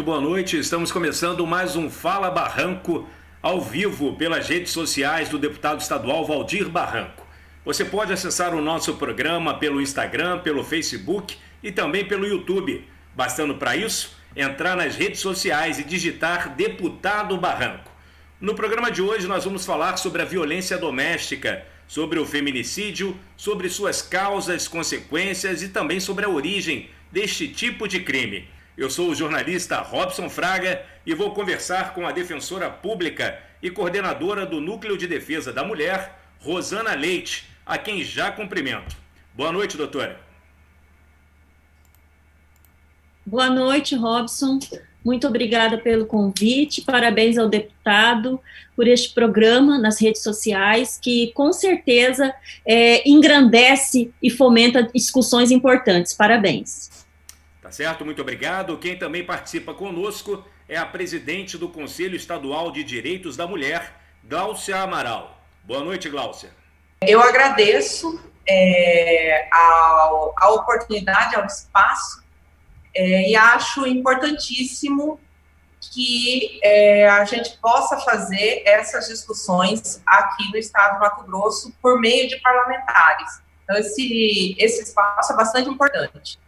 muito boa noite. Estamos começando mais um Fala Barranco ao vivo pelas redes sociais do deputado estadual Valdir Barranco. Você pode acessar o nosso programa pelo Instagram, pelo Facebook e também pelo YouTube. Bastando para isso, entrar nas redes sociais e digitar Deputado Barranco. No programa de hoje nós vamos falar sobre a violência doméstica, sobre o feminicídio, sobre suas causas, consequências e também sobre a origem deste tipo de crime. Eu sou o jornalista Robson Fraga e vou conversar com a defensora pública e coordenadora do Núcleo de Defesa da Mulher, Rosana Leite, a quem já cumprimento. Boa noite, doutora. Boa noite, Robson. Muito obrigada pelo convite. Parabéns ao deputado por este programa nas redes sociais, que com certeza engrandece e fomenta discussões importantes. Parabéns. Tá certo, muito obrigado. Quem também participa conosco é a presidente do Conselho Estadual de Direitos da Mulher, Gláucia Amaral. Boa noite, Gláucia. Eu agradeço a oportunidade, ao espaço, e acho importantíssimo que a gente possa fazer essas discussões aqui no estado do Mato Grosso por meio de parlamentares. Então, esse espaço é bastante importante.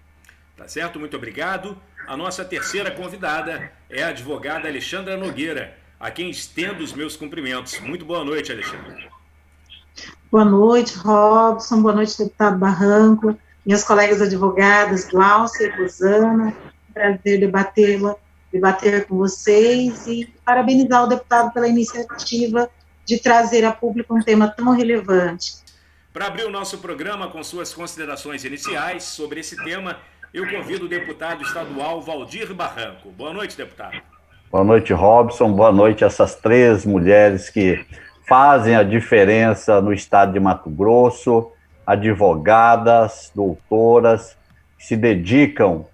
Tá certo, muito obrigado. A nossa terceira convidada é a advogada Alexandra Nogueira, a quem estendo os meus cumprimentos. Muito boa noite, Alexandra. Boa noite, Robson. Boa noite, deputado Barranco. Minhas colegas advogadas, Gláucia e Rosana. Prazer debater com vocês e parabenizar o deputado pela iniciativa de trazer a público um tema tão relevante. Para abrir o nosso programa com suas considerações iniciais sobre esse tema, eu convido o deputado estadual Valdir Barranco. Boa noite, deputado. Boa noite, Robson. Boa noite a essas três mulheres que fazem a diferença no estado de Mato Grosso, advogadas, doutoras, que se dedicam,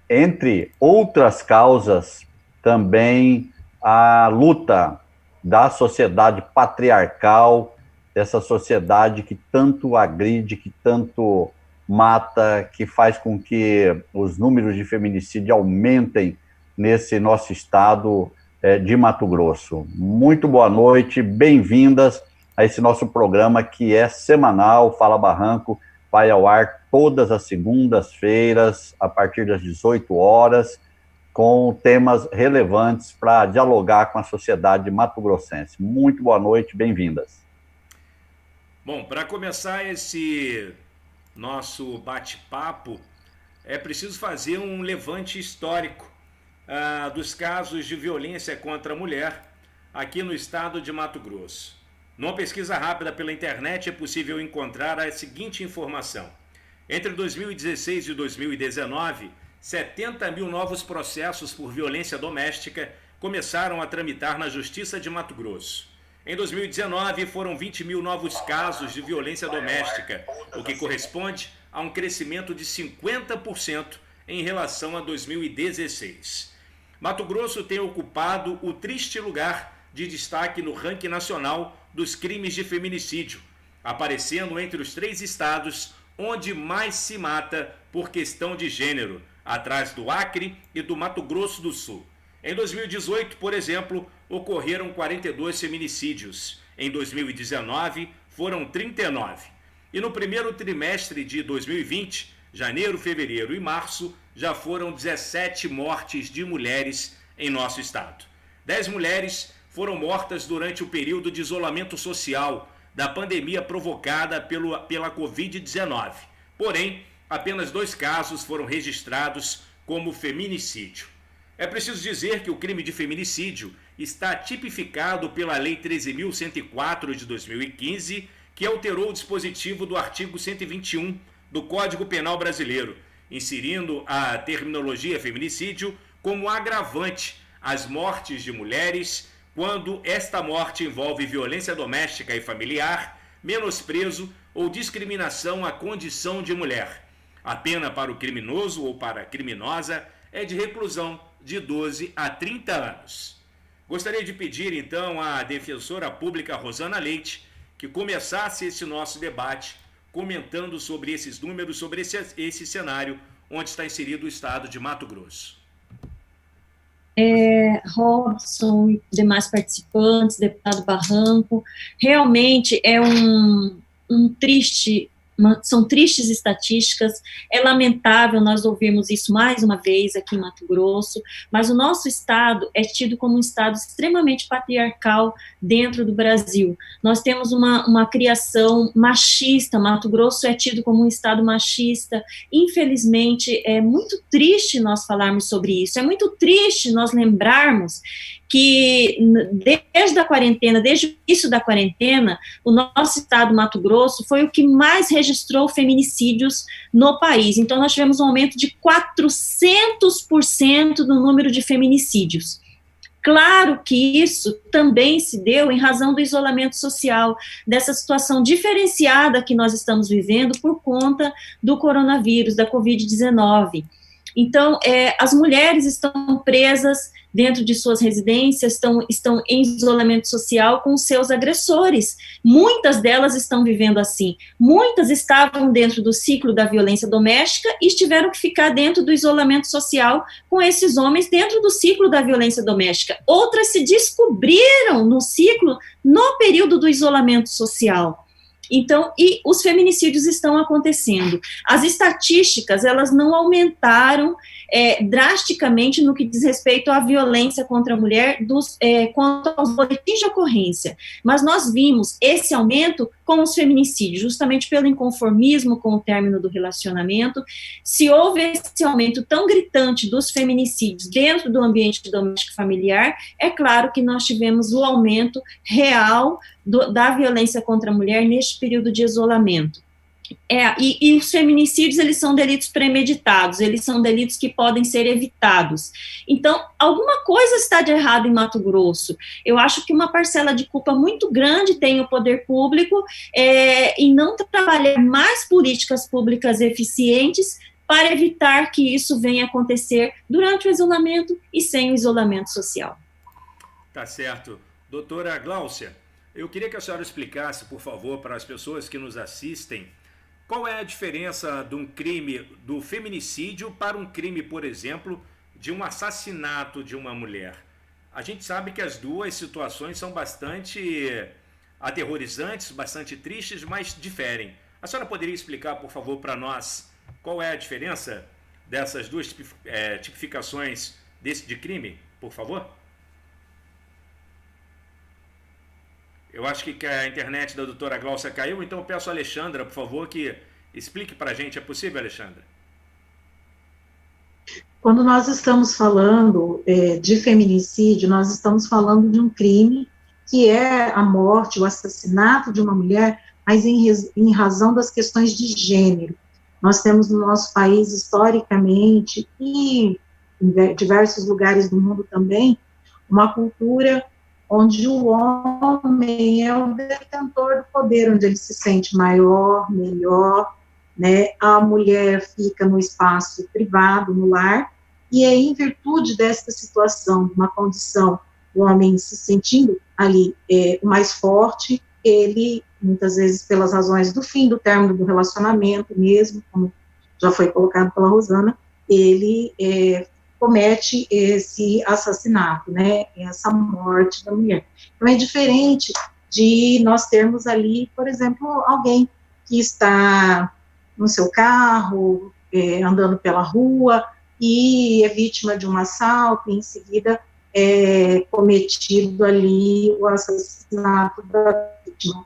entre outras causas, também à luta da sociedade patriarcal, dessa sociedade que tanto agride, que tanto mata, que faz com que os números de feminicídio aumentem nesse nosso estado de Mato Grosso. Muito boa noite, bem-vindas a esse nosso programa que é semanal. Fala Barranco vai ao ar todas as segundas-feiras, a partir das 18 horas, com temas relevantes para dialogar com a sociedade mato-grossense. Muito boa noite, bem-vindas. Bom, para começar esse nosso bate-papo, é preciso fazer um levante histórico dos casos de violência contra a mulher aqui no estado de Mato Grosso. Numa pesquisa rápida pela internet é possível encontrar a seguinte informação. Entre 2016 e 2019, 70 mil novos processos por violência doméstica começaram a tramitar na Justiça de Mato Grosso. Em 2019, foram 20 mil novos casos de violência doméstica, o que corresponde a um crescimento de 50% em relação a 2016. Mato Grosso tem ocupado o triste lugar de destaque no ranking nacional dos crimes de feminicídio, aparecendo entre os 3 estados onde mais se mata por questão de gênero, atrás do Acre e do Mato Grosso do Sul. Em 2018, por exemplo, ocorreram 42 feminicídios. Em 2019, foram 39. E no primeiro trimestre de 2020, janeiro, fevereiro e março, já foram 17 mortes de mulheres em nosso estado. 10 mulheres foram mortas durante o período de isolamento social da pandemia provocada pela Covid-19. Porém, apenas 2 casos foram registrados como feminicídio. É preciso dizer que o crime de feminicídio está tipificado pela Lei 13.104 de 2015, que alterou o dispositivo do artigo 121 do Código Penal Brasileiro, inserindo a terminologia feminicídio como agravante às mortes de mulheres quando esta morte envolve violência doméstica e familiar, menosprezo ou discriminação à condição de mulher. A pena para o criminoso ou para a criminosa é de reclusão de 12 a 30 anos. Gostaria de pedir, então, à defensora pública Rosana Leite que começasse esse nosso debate comentando sobre esses números, sobre esse cenário onde está inserido o estado de Mato Grosso. Robson e demais participantes, deputado Barranco, realmente é são tristes estatísticas, é lamentável nós ouvirmos isso mais uma vez aqui em Mato Grosso, mas o nosso estado é tido como um estado extremamente patriarcal dentro do Brasil. Nós temos uma criação machista, Mato Grosso é tido como um estado machista, infelizmente é muito triste nós falarmos sobre isso, é muito triste nós lembrarmos que desde a quarentena, desde o início da quarentena, o nosso estado, Mato Grosso, foi o que mais registrou feminicídios no país. Então, nós tivemos um aumento de 400% no número de feminicídios. Claro que isso também se deu em razão do isolamento social, dessa situação diferenciada que nós estamos vivendo por conta do coronavírus, da Covid-19. Então, as mulheres estão presas dentro de suas residências, estão em isolamento social com seus agressores. Muitas delas estão vivendo assim. Muitas estavam dentro do ciclo da violência doméstica e tiveram que ficar dentro do isolamento social com esses homens dentro do ciclo da violência doméstica. Outras se descobriram no ciclo no período do isolamento social. Então, e os feminicídios estão acontecendo. As estatísticas, elas não aumentaram drasticamente no que diz respeito à violência contra a mulher, quanto aos boletins de ocorrência, mas nós vimos esse aumento com os feminicídios, justamente pelo inconformismo com o término do relacionamento. Se houve esse aumento tão gritante dos feminicídios dentro do ambiente doméstico familiar, é claro que nós tivemos o aumento real da violência contra a mulher neste período de isolamento. E os feminicídios, eles são delitos premeditados, eles são delitos que podem ser evitados. Então, alguma coisa está de errado em Mato Grosso. Eu acho que uma parcela de culpa muito grande tem o poder público em não trabalhar mais políticas públicas eficientes para evitar que isso venha acontecer durante o isolamento e sem o isolamento social. Tá certo. Doutora Gláucia, eu queria que a senhora explicasse, por favor, para as pessoas que nos assistem, qual é a diferença de um crime do feminicídio para um crime, por exemplo, de um assassinato de uma mulher? A gente sabe que as duas situações são bastante aterrorizantes, bastante tristes, mas diferem. A senhora poderia explicar, por favor, para nós qual é a diferença dessas duas tipificações de crime, por favor? Eu acho que a internet da doutora Gláucia caiu, então eu peço a Alexandra, por favor, que explique para a gente. É possível, Alexandra? Quando nós estamos falando de feminicídio, nós estamos falando de um crime que é a morte, o assassinato de uma mulher, mas em razão das questões de gênero. Nós temos no nosso país, historicamente, e em diversos lugares do mundo também, uma cultura onde o homem é o detentor do poder, onde ele se sente maior, melhor, né? A mulher fica no espaço privado, no lar, e é em virtude dessa situação, uma condição, o homem se sentindo ali o mais forte, ele, muitas vezes, pelas razões do fim, do término do relacionamento mesmo, como já foi colocado pela Rosana, ele comete esse assassinato, né, essa morte da mulher. Então, é diferente de nós termos ali, por exemplo, alguém que está no seu carro, andando pela rua, e é vítima de um assalto, e em seguida é cometido ali o assassinato da vítima.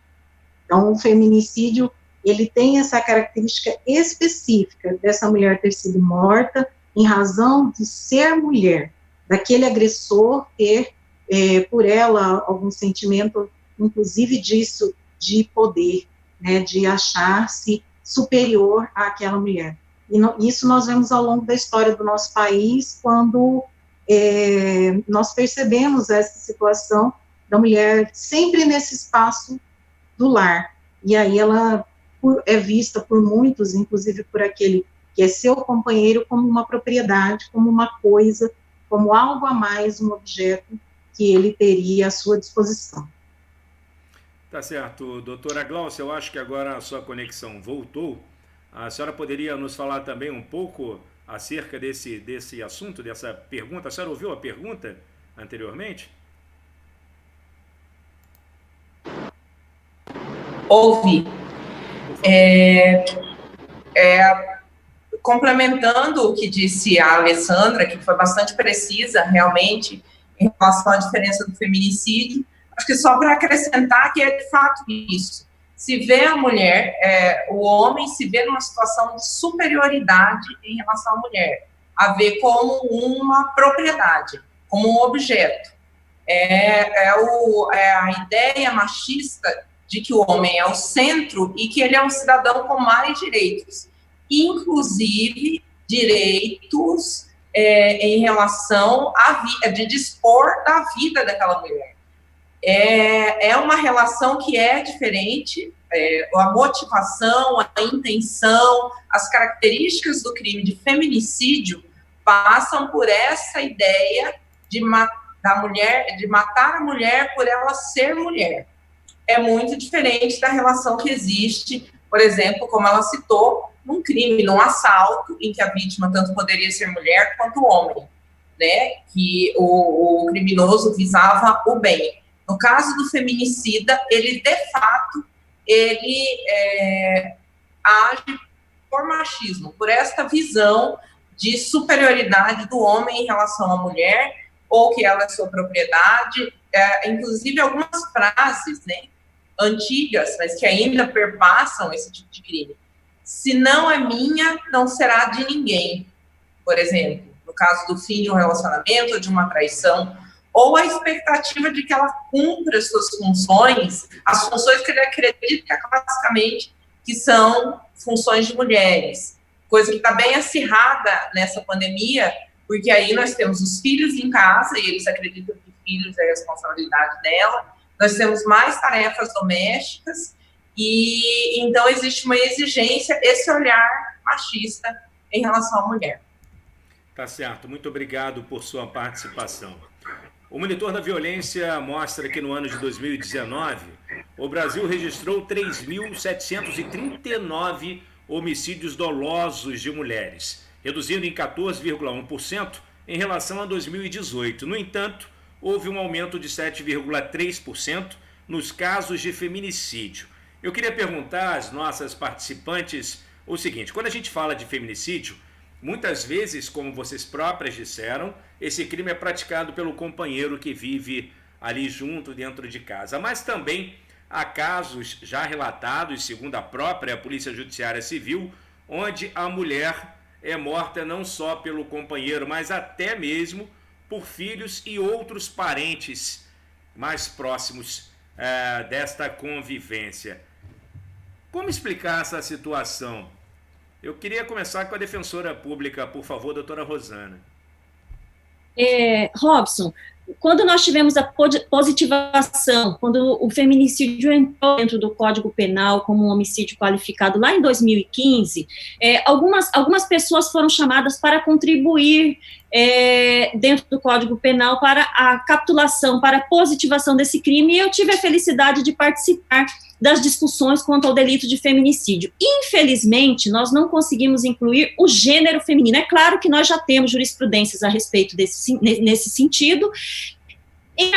Então, o feminicídio, ele tem essa característica específica dessa mulher ter sido morta em razão de ser mulher, daquele agressor ter por ela algum sentimento, inclusive disso, de poder, né, de achar-se superior àquela mulher. E isso nós vemos ao longo da história do nosso país, quando nós percebemos essa situação da mulher sempre nesse espaço do lar, e aí ela é vista por muitos, inclusive por aquele que é seu companheiro, como uma propriedade, como uma coisa, como algo a mais, um objeto que ele teria à sua disposição. Tá certo. Doutora Gláucia, eu acho que agora a sua conexão voltou. A senhora poderia nos falar também um pouco acerca desse assunto, dessa pergunta? A senhora ouviu a pergunta anteriormente? Ouvi. Complementando o que disse a Alessandra, que foi bastante precisa, realmente, em relação à diferença do feminicídio, acho que só para acrescentar que é de fato isso. Se vê a mulher, o homem se vê numa situação de superioridade em relação à mulher, a ver como uma propriedade, como um objeto. A ideia machista de que o homem é o centro e que ele é um cidadão com mais direitos, inclusive direitos em relação de dispor da vida daquela mulher. É uma relação que é diferente, a motivação, a intenção, as características do crime de feminicídio passam por essa ideia de matar a mulher por ela ser mulher. É muito diferente da relação que existe, por exemplo, como ela citou, num crime, num assalto, em que a vítima tanto poderia ser mulher quanto homem, né? Que o criminoso visava o bem. No caso do feminicida, ele, de fato, age por machismo, por esta visão de superioridade do homem em relação à mulher, ou que ela é sua propriedade, inclusive algumas frases, né, antigas, mas que ainda perpassam esse tipo de crime. Se não é minha, não será de ninguém. Por exemplo, no caso do fim de um relacionamento ou de uma traição, ou a expectativa de que ela cumpra as suas funções, as funções que ele acredita classicamente que são funções de mulheres, coisa que está bem acirrada nessa pandemia, porque aí nós temos os filhos em casa, e eles acreditam que filhos é responsabilidade dela, nós temos mais tarefas domésticas, e então existe uma exigência, esse olhar machista em relação à mulher. Tá certo, muito obrigado por sua participação. O monitor da violência mostra que no ano de 2019, o Brasil registrou 3.739 homicídios dolosos de mulheres, reduzindo em 14,1% em relação a 2018. No entanto, houve um aumento de 7,3% nos casos de feminicídio. Eu queria perguntar às nossas participantes o seguinte: quando a gente fala de feminicídio, muitas vezes, como vocês próprias disseram, esse crime é praticado pelo companheiro que vive ali junto, dentro de casa. Mas também há casos já relatados, segundo a própria Polícia Judiciária Civil, onde a mulher é morta não só pelo companheiro, mas até mesmo por filhos e outros parentes mais próximos desta convivência. Como explicar essa situação? Eu queria começar com a defensora pública, por favor, doutora Rosana. Robson, quando nós tivemos a positivação, quando o feminicídio entrou dentro do Código Penal como um homicídio qualificado lá em 2015, algumas pessoas foram chamadas para contribuir dentro do Código Penal para a capitulação, para a positivação desse crime, e eu tive a felicidade de participar das discussões quanto ao delito de feminicídio. Infelizmente, nós não conseguimos incluir o gênero feminino. É claro que nós já temos jurisprudências a respeito nesse sentido. Em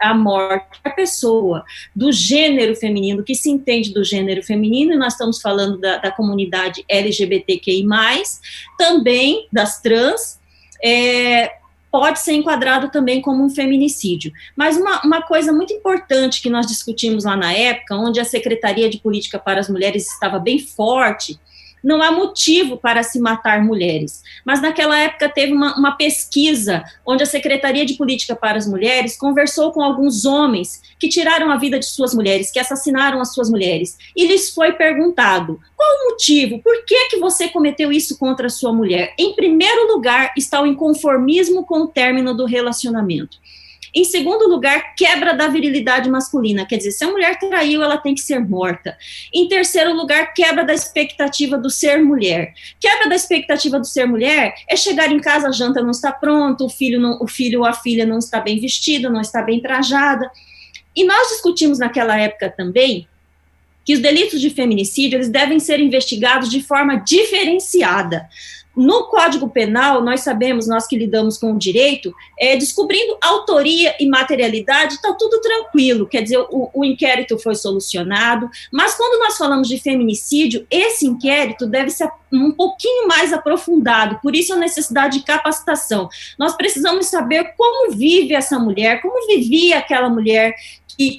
a morte da pessoa do gênero feminino, que se entende do gênero feminino, e nós estamos falando da comunidade LGBTQI+, também das trans, pode ser enquadrado também como um feminicídio. Mas uma coisa muito importante que nós discutimos lá na época, onde a Secretaria de Política para as Mulheres estava bem forte, não há motivo para se matar mulheres. Mas naquela época teve uma pesquisa onde a Secretaria de Política para as Mulheres conversou com alguns homens que tiraram a vida de suas mulheres, que assassinaram as suas mulheres, e lhes foi perguntado: qual o motivo? Por que você cometeu isso contra a sua mulher? Em primeiro lugar, está o inconformismo com o término do relacionamento. Em segundo lugar, quebra da virilidade masculina, quer dizer, se a mulher traiu, ela tem que ser morta. Em terceiro lugar, quebra da expectativa do ser mulher. Quebra da expectativa do ser mulher é chegar em casa, a janta não está pronta, o filho ou a filha não está bem vestido, não está bem trajada. E nós discutimos naquela época também que os delitos de feminicídio, eles devem ser investigados de forma diferenciada. No Código Penal, nós sabemos, nós que lidamos com o direito, descobrindo autoria e materialidade, está tudo tranquilo, quer dizer, o inquérito foi solucionado, mas quando nós falamos de feminicídio, esse inquérito deve ser um pouquinho mais aprofundado, por isso a necessidade de capacitação. Nós precisamos saber como vive essa mulher, como vivia aquela mulher que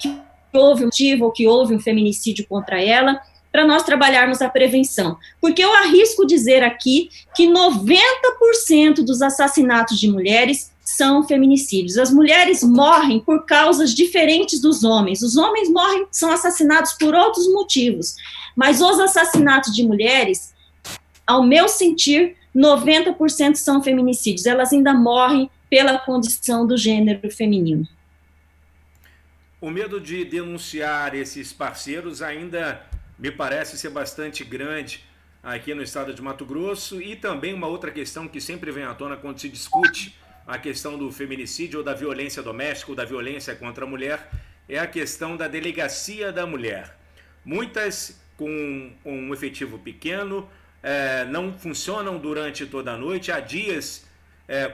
houve um motivo ou que houve um feminicídio contra ela, para nós trabalharmos a prevenção. Porque eu arrisco dizer aqui que 90% dos assassinatos de mulheres são feminicídios. As mulheres morrem por causas diferentes dos homens. Os homens morrem, são assassinados por outros motivos. Mas os assassinatos de mulheres, ao meu sentir, 90% são feminicídios. Elas ainda morrem pela condição do gênero feminino. O medo de denunciar esses parceiros ainda me parece ser bastante grande aqui no estado de Mato Grosso, e também uma outra questão que sempre vem à tona quando se discute a questão do feminicídio ou da violência doméstica ou da violência contra a mulher, é a questão da delegacia da mulher. Muitas com um efetivo pequeno, não funcionam durante toda a noite, há dias,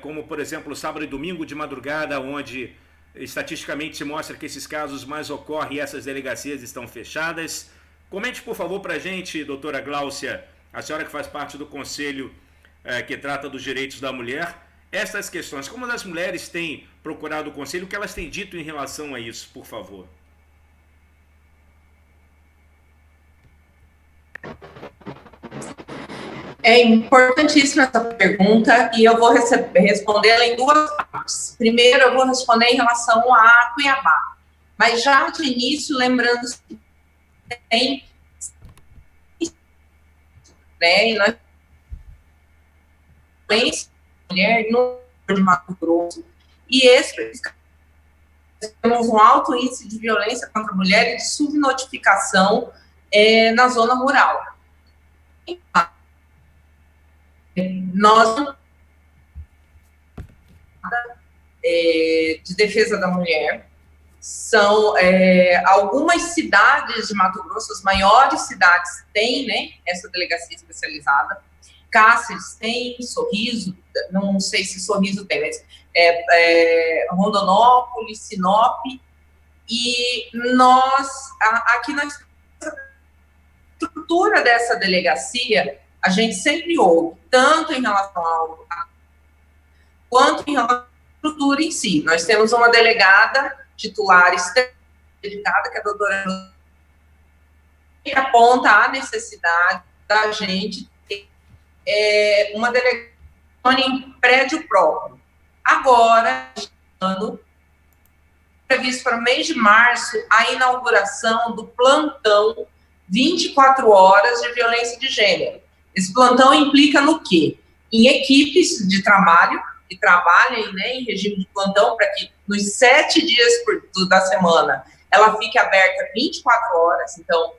como por exemplo sábado e domingo de madrugada, onde estatisticamente se mostra que esses casos mais ocorrem e essas delegacias estão fechadas. Comente, por favor, para a gente, doutora Gláucia, a senhora que faz parte do conselho que trata dos direitos da mulher, essas questões. Como as mulheres têm procurado o conselho, o que elas têm dito em relação a isso, por favor? É importantíssima essa pergunta e eu vou respondê-la em duas partes. Primeiro, eu vou responder em relação a Cuiabá, mas já de início, lembrando que tem, né, e nós mulher no de Mato Grosso, e temos um alto índice de violência contra a mulher e de subnotificação na zona rural. Nós de defesa da mulher são algumas cidades de Mato Grosso, as maiores cidades têm, né, essa delegacia especializada. Cáceres tem, Sorriso, não sei se Sorriso tem, mas Rondonópolis, Sinop, e nós, aqui na estrutura dessa delegacia, a gente sempre ouve, tanto em relação ao quanto em relação à estrutura em si. Nós temos uma delegada titular dedicada, que é a doutora, que aponta a necessidade da gente ter uma delegacia em prédio próprio. Agora, ano previsto para o mês de março, a inauguração do plantão 24 horas de violência de gênero. Esse plantão implica no quê? Em equipes de trabalho, que trabalhem, né, em regime de plantão, para que nos 7 dias da semana ela fique aberta 24 horas. Então,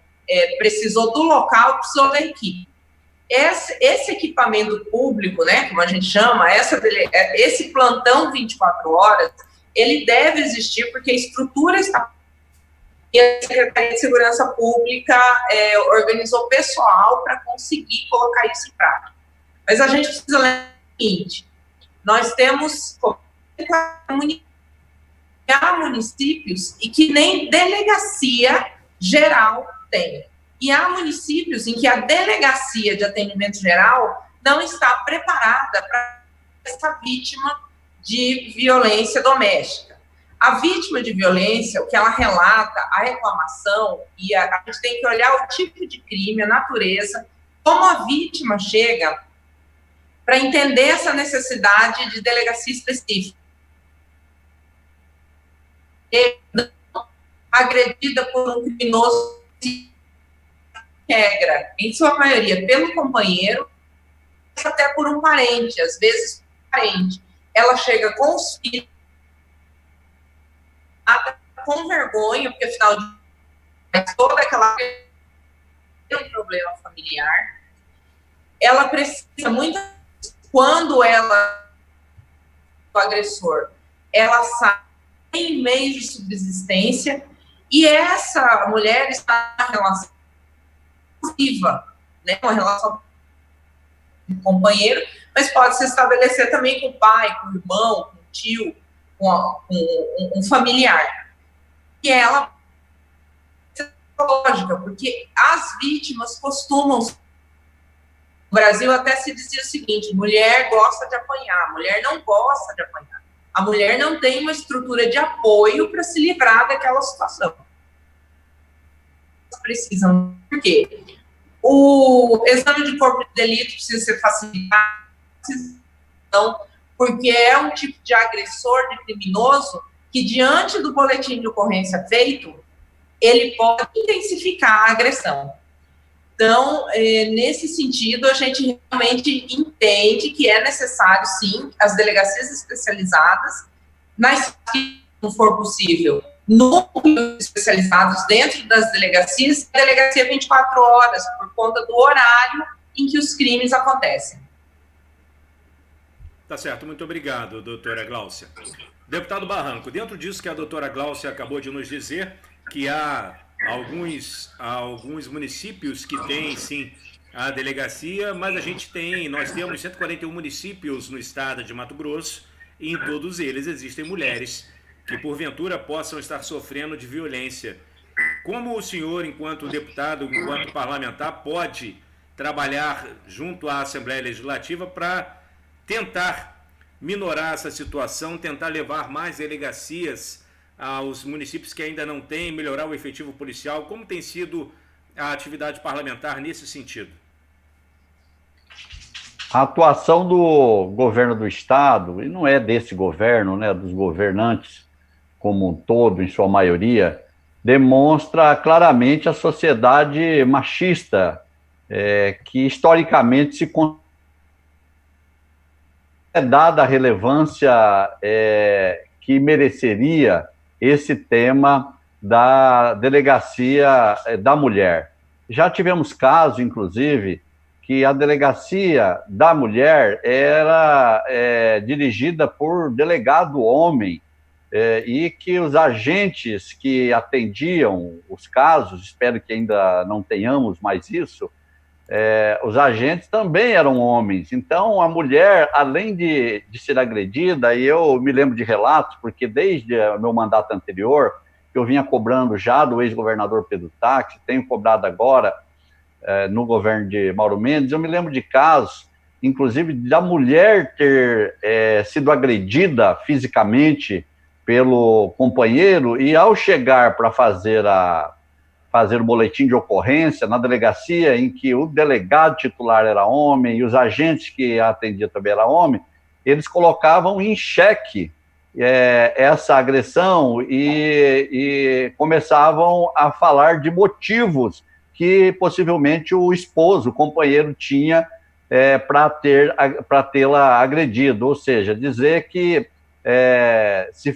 precisou do local, precisou da equipe. Esse equipamento público, né, como a gente chama, esse plantão 24 horas, ele deve existir porque a estrutura está... E a Secretaria de Segurança Pública organizou pessoal para conseguir colocar isso em prática. Mas a gente precisa lembrar o seguinte: nós temos municípios e que nem delegacia geral tem. E há municípios em que a delegacia de atendimento geral não está preparada para essa vítima de violência doméstica. A vítima de violência, o que ela relata, a reclamação, e a gente tem que olhar o tipo de crime, a natureza, como a vítima chega para entender essa necessidade de delegacia específica. Agredida por um criminoso, regra, em sua maioria, pelo companheiro, até por um parente, às vezes parente. Ela chega com os filhos, com vergonha, porque afinal de contas, toda aquela um problema familiar, ela precisa muito, quando ela, o agressor, ela sai em meio de subsistência, e essa mulher está na relação viva, né, uma relação com o companheiro, mas pode se estabelecer também com o pai, com o irmão, com o tio, com um familiar. E ela é lógica, porque as vítimas costumam... No Brasil até se dizia o seguinte: mulher gosta de apanhar, mulher não gosta de apanhar. A mulher não tem uma estrutura de apoio para se livrar daquela situação. Precisam. Por quê? O exame de corpo de delito precisa ser facilitado, porque é um tipo de agressor, de criminoso, que diante do boletim de ocorrência feito, ele pode intensificar a agressão. Então, nesse sentido, a gente realmente entende que é necessário, sim, as delegacias especializadas, se não for possível, núcleos especializados dentro das delegacias, a delegacia 24 horas, por conta do horário em que os crimes acontecem. Tá certo, muito obrigado, doutora Gláucia. Deputado Barranco, dentro disso que a doutora Gláucia acabou de nos dizer, que há alguns municípios que têm, sim, a delegacia, mas nós temos 141 municípios no estado de Mato Grosso, e em todos eles existem mulheres que, porventura, possam estar sofrendo de violência. Como o senhor, enquanto deputado, enquanto parlamentar, pode trabalhar junto à Assembleia Legislativa para tentar minorar essa situação, tentar levar mais delegacias aos municípios que ainda não têm, melhorar o efetivo policial? Como tem sido a atividade parlamentar nesse sentido? A atuação do governo do estado, e não é desse governo, né, dos governantes como um todo, em sua maioria, demonstra claramente a sociedade machista, que historicamente se é dada a relevância que mereceria esse tema da delegacia da mulher. Já tivemos casos, inclusive, que a delegacia da mulher era dirigida por delegado homem, e que os agentes que atendiam os casos, espero que ainda não tenhamos mais isso, os agentes também eram homens. Então, a mulher, além de ser agredida, e eu me lembro de relatos, porque desde o meu mandato anterior, eu vinha cobrando já do ex-governador Pedro Táxi, tenho cobrado agora no governo de Mauro Mendes, eu me lembro de casos, inclusive, da mulher ter sido agredida fisicamente pelo companheiro, e ao chegar para fazer o boletim de ocorrência na delegacia, em que o delegado titular era homem e os agentes que atendiam também eram homem, eles colocavam em xeque essa agressão e começavam a falar de motivos que possivelmente o esposo, o companheiro, tinha para tê-la agredido, ou seja, dizer que se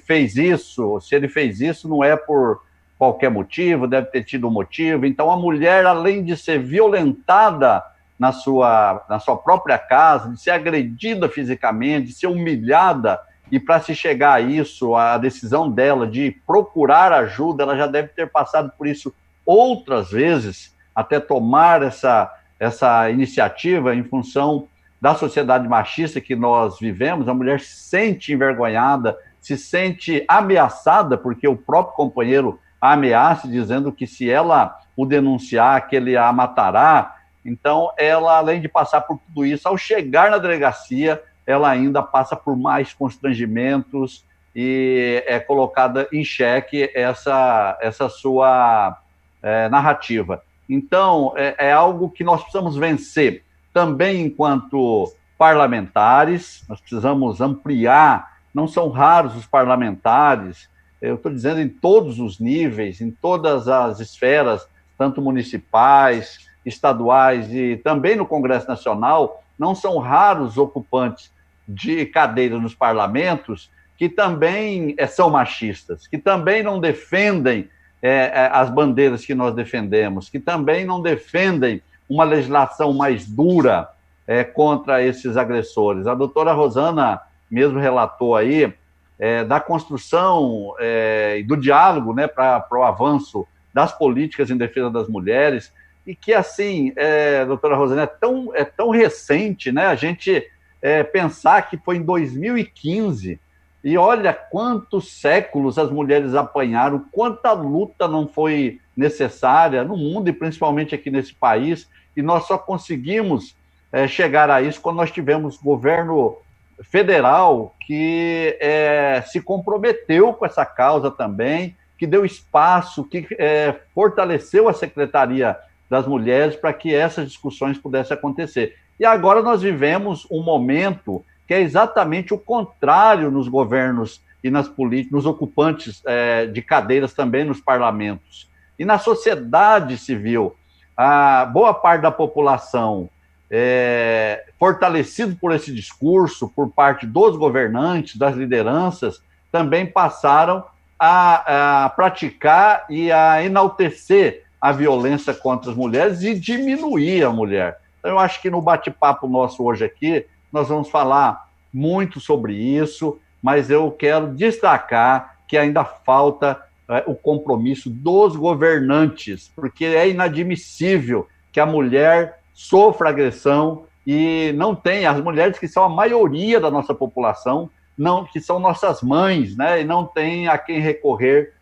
ele fez isso não é por qualquer motivo, deve ter tido um motivo. Então, a mulher, além de ser violentada na sua própria casa, de ser agredida fisicamente, de ser humilhada, e para se chegar a isso, a decisão dela de procurar ajuda, ela já deve ter passado por isso outras vezes, até tomar essa iniciativa em função da sociedade machista que nós vivemos. A mulher se sente envergonhada, se sente ameaçada, porque o próprio companheiro a ameaça, dizendo que se ela o denunciar, que ele a matará. Então, ela, além de passar por tudo isso, ao chegar na delegacia, ela ainda passa por mais constrangimentos e é colocada em xeque essa sua narrativa. Então, é algo que nós precisamos vencer. Também, enquanto parlamentares, nós precisamos ampliar. Não são raros os parlamentares, eu estou dizendo em todos os níveis, em todas as esferas, tanto municipais, estaduais e também no Congresso Nacional, não são raros ocupantes de cadeiras nos parlamentos que também são machistas, que também não defendem as bandeiras que nós defendemos, que também não defendem uma legislação mais dura contra esses agressores. A doutora Rosana mesmo relatou aí da construção e do diálogo, né, para o avanço das políticas em defesa das mulheres, e que, assim, doutora Rosana, é tão recente, né? A gente pensar que foi em 2015, e olha quantos séculos as mulheres apanharam, quanta luta não foi necessária no mundo e principalmente aqui nesse país, e nós só conseguimos chegar a isso quando nós tivemos governo federal que se comprometeu com essa causa também, que deu espaço, que fortaleceu a Secretaria das Mulheres para que essas discussões pudessem acontecer. E agora nós vivemos um momento que é exatamente o contrário nos governos e nas políticas, nos ocupantes de cadeiras também nos parlamentos. E na sociedade civil, a boa parte da população, fortalecido por esse discurso, por parte dos governantes, das lideranças, também passaram a praticar e a enaltecer a violência contra as mulheres e diminuir a mulher. Então, eu acho que no bate-papo nosso hoje aqui, nós vamos falar muito sobre isso, mas eu quero destacar que ainda falta o compromisso dos governantes, porque é inadmissível que a mulher sofra agressão e não tem, as mulheres que são a maioria da nossa população, que são nossas mães, né, e não tem a quem recorrer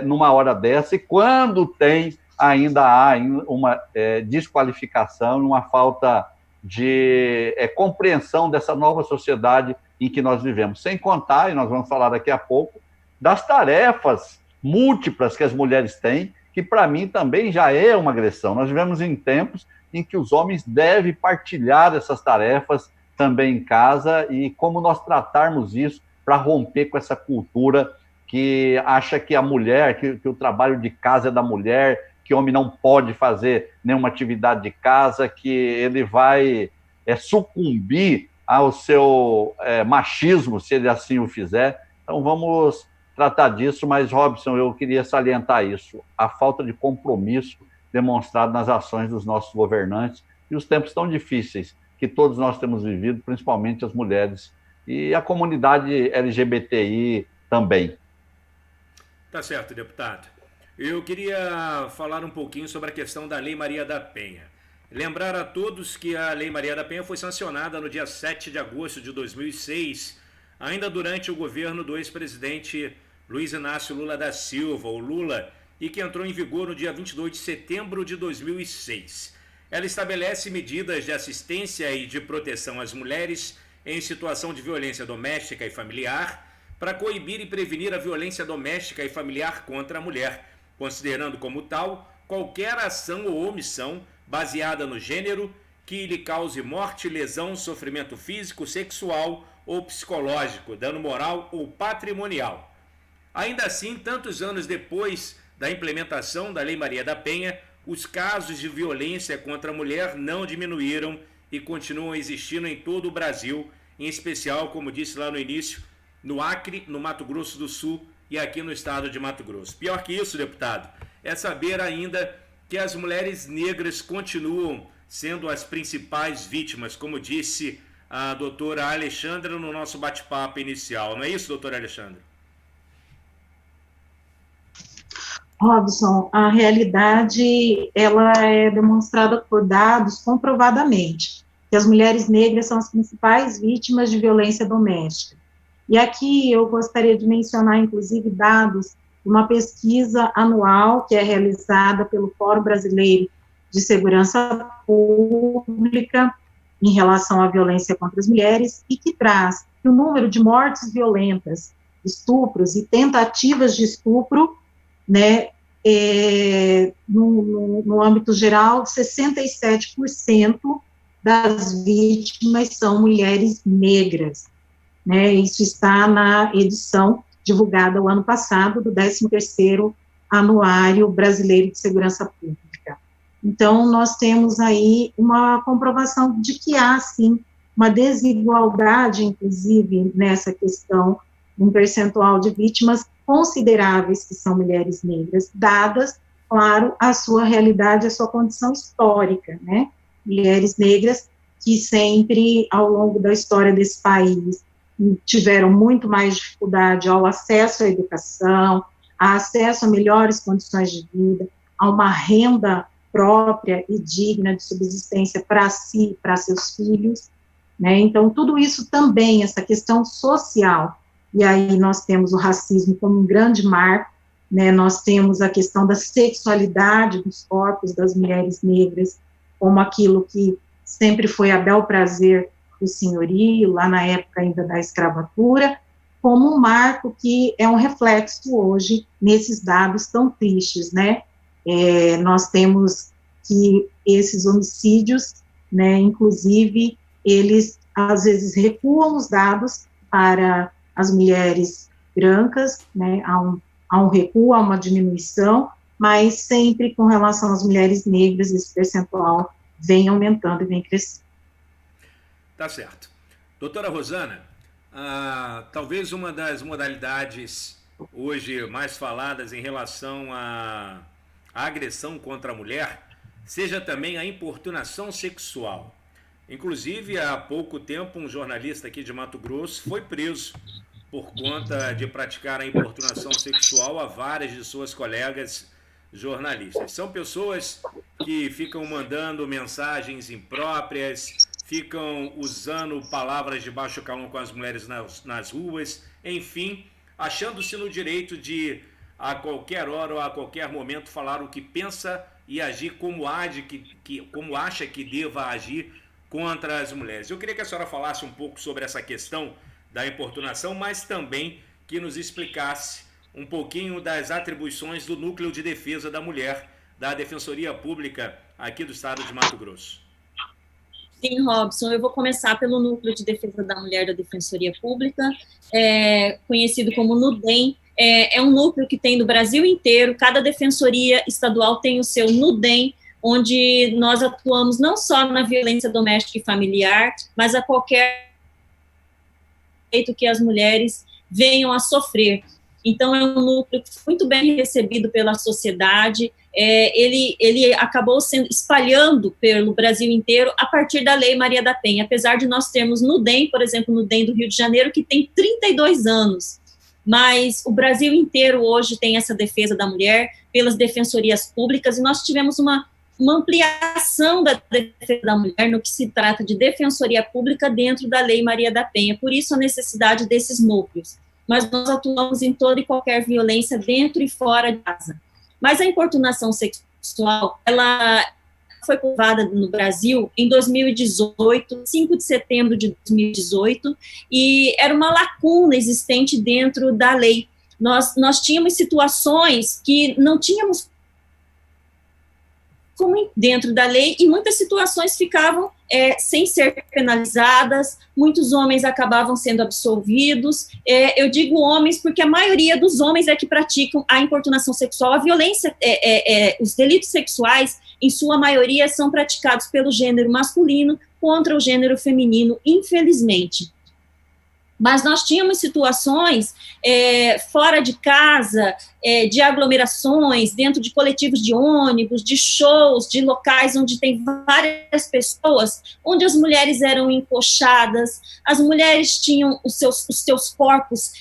numa hora dessa, e quando tem, ainda há uma desqualificação, uma falta de compreensão dessa nova sociedade em que nós vivemos. Sem contar, e nós vamos falar daqui a pouco, das tarefas múltiplas que as mulheres têm, que para mim também já é uma agressão. Nós vivemos em tempos em que os homens devem partilhar essas tarefas também em casa, e como nós tratarmos isso para romper com essa cultura que acha que a mulher, que o trabalho de casa é da mulher, que o homem não pode fazer nenhuma atividade de casa, que ele vai sucumbir ao seu machismo, se ele assim o fizer. Então, vamos tratar disso, mas, Robson, eu queria salientar isso, a falta de compromisso demonstrado nas ações dos nossos governantes e os tempos tão difíceis que todos nós temos vivido, principalmente as mulheres e a comunidade LGBTI também. Tá certo, deputado. Eu queria falar um pouquinho sobre a questão da Lei Maria da Penha. Lembrar a todos que a Lei Maria da Penha foi sancionada no dia 7 de agosto de 2006, ainda durante o governo do ex-presidente Luiz Inácio Lula da Silva, o Lula, e que entrou em vigor no dia 22 de setembro de 2006. Ela estabelece medidas de assistência e de proteção às mulheres em situação de violência doméstica e familiar, para coibir e prevenir a violência doméstica e familiar contra a mulher, considerando como tal qualquer ação ou omissão baseada no gênero que lhe cause morte, lesão, sofrimento físico, sexual ou psicológico, dano moral ou patrimonial. Ainda assim, tantos anos depois da implementação da Lei Maria da Penha, os casos de violência contra a mulher não diminuíram e continuam existindo em todo o Brasil, em especial, como disse lá no início, no Acre, no Mato Grosso do Sul e aqui no estado de Mato Grosso. Pior que isso, deputado, é saber ainda que as mulheres negras continuam sendo as principais vítimas, como disse a doutora Alexandra no nosso bate-papo inicial. Não é isso, doutora Alexandra? Robson, a realidade, ela é demonstrada por dados comprovadamente, que as mulheres negras são as principais vítimas de violência doméstica. E aqui eu gostaria de mencionar, inclusive, dados de uma pesquisa anual que é realizada pelo Fórum Brasileiro de Segurança Pública em relação à violência contra as mulheres, e que traz que o número de mortes violentas, estupros e tentativas de estupro, né, no âmbito geral, 67% das vítimas são mulheres negras, né, isso está na edição divulgada o ano passado do 13º Anuário Brasileiro de Segurança Pública. Então, nós temos aí uma comprovação de que há, sim, uma desigualdade, inclusive, nessa questão, um percentual de vítimas consideráveis que são mulheres negras, dadas, claro, a sua realidade, a sua condição histórica, né? Mulheres negras que sempre, ao longo da história desse país, tiveram muito mais dificuldade ao acesso à educação, a acesso a melhores condições de vida, a uma renda própria e digna de subsistência para si, para seus filhos, né? Então, tudo isso também, essa questão social, e aí nós temos o racismo como um grande marco, né? Nós temos a questão da sexualidade dos corpos das mulheres negras, como aquilo que sempre foi a bel prazer do senhorio, lá na época ainda da escravatura, como um marco que é um reflexo hoje nesses dados tão tristes, né? Nós temos que esses homicídios, né, inclusive, eles às vezes recuam os dados para as mulheres brancas, né, há um recuo, há uma diminuição, mas sempre com relação às mulheres negras, esse percentual vem aumentando e vem crescendo. Tá certo. Doutora Rosana, talvez uma das modalidades hoje mais faladas em relação à agressão contra a mulher seja também a importunação sexual. Inclusive, há pouco tempo, um jornalista aqui de Mato Grosso foi preso por conta de praticar a importunação sexual a várias de suas colegas jornalistas. São pessoas que ficam mandando mensagens impróprias, ficam usando palavras de baixo calão com as mulheres nas ruas, enfim, achando-se no direito de, a qualquer hora ou a qualquer momento, falar o que pensa e agir como acha que deva agir contra as mulheres. Eu queria que a senhora falasse um pouco sobre essa questão da importunação, mas também que nos explicasse um pouquinho das atribuições do Núcleo de Defesa da Mulher, da Defensoria Pública aqui do estado de Mato Grosso. Sim, Robson, eu vou começar pelo Núcleo de Defesa da Mulher da Defensoria Pública, conhecido como NUDEM. É um núcleo que tem no Brasil inteiro, cada defensoria estadual tem o seu NUDEM, onde nós atuamos não só na violência doméstica e familiar, mas a qualquer jeito que as mulheres venham a sofrer. Então, é um núcleo muito bem recebido pela sociedade, ele acabou espalhando pelo Brasil inteiro a partir da Lei Maria da Penha, apesar de nós termos NUDEM, por exemplo, NUDEM do Rio de Janeiro, que tem 32 anos, mas o Brasil inteiro hoje tem essa defesa da mulher pelas defensorias públicas, e nós tivemos uma ampliação da defesa da mulher no que se trata de defensoria pública dentro da Lei Maria da Penha, por isso a necessidade desses núcleos. Mas nós atuamos em toda e qualquer violência dentro e fora de casa. Mas a importunação sexual, ela foi provada no Brasil em 2018, 5 de setembro de 2018, e era uma lacuna existente dentro da lei. Nós tínhamos situações que não tínhamos como dentro da lei, e muitas situações ficavam sem ser penalizadas, muitos homens acabavam sendo absolvidos. Eu digo homens porque a maioria dos homens é que praticam a importunação sexual. A violência, os delitos sexuais, em sua maioria, são praticados pelo gênero masculino contra o gênero feminino, infelizmente. Mas nós tínhamos situações fora de casa, de aglomerações, dentro de coletivos de ônibus, de shows, de locais onde tem várias pessoas, onde as mulheres eram encoxadas, as mulheres tinham os seus corpos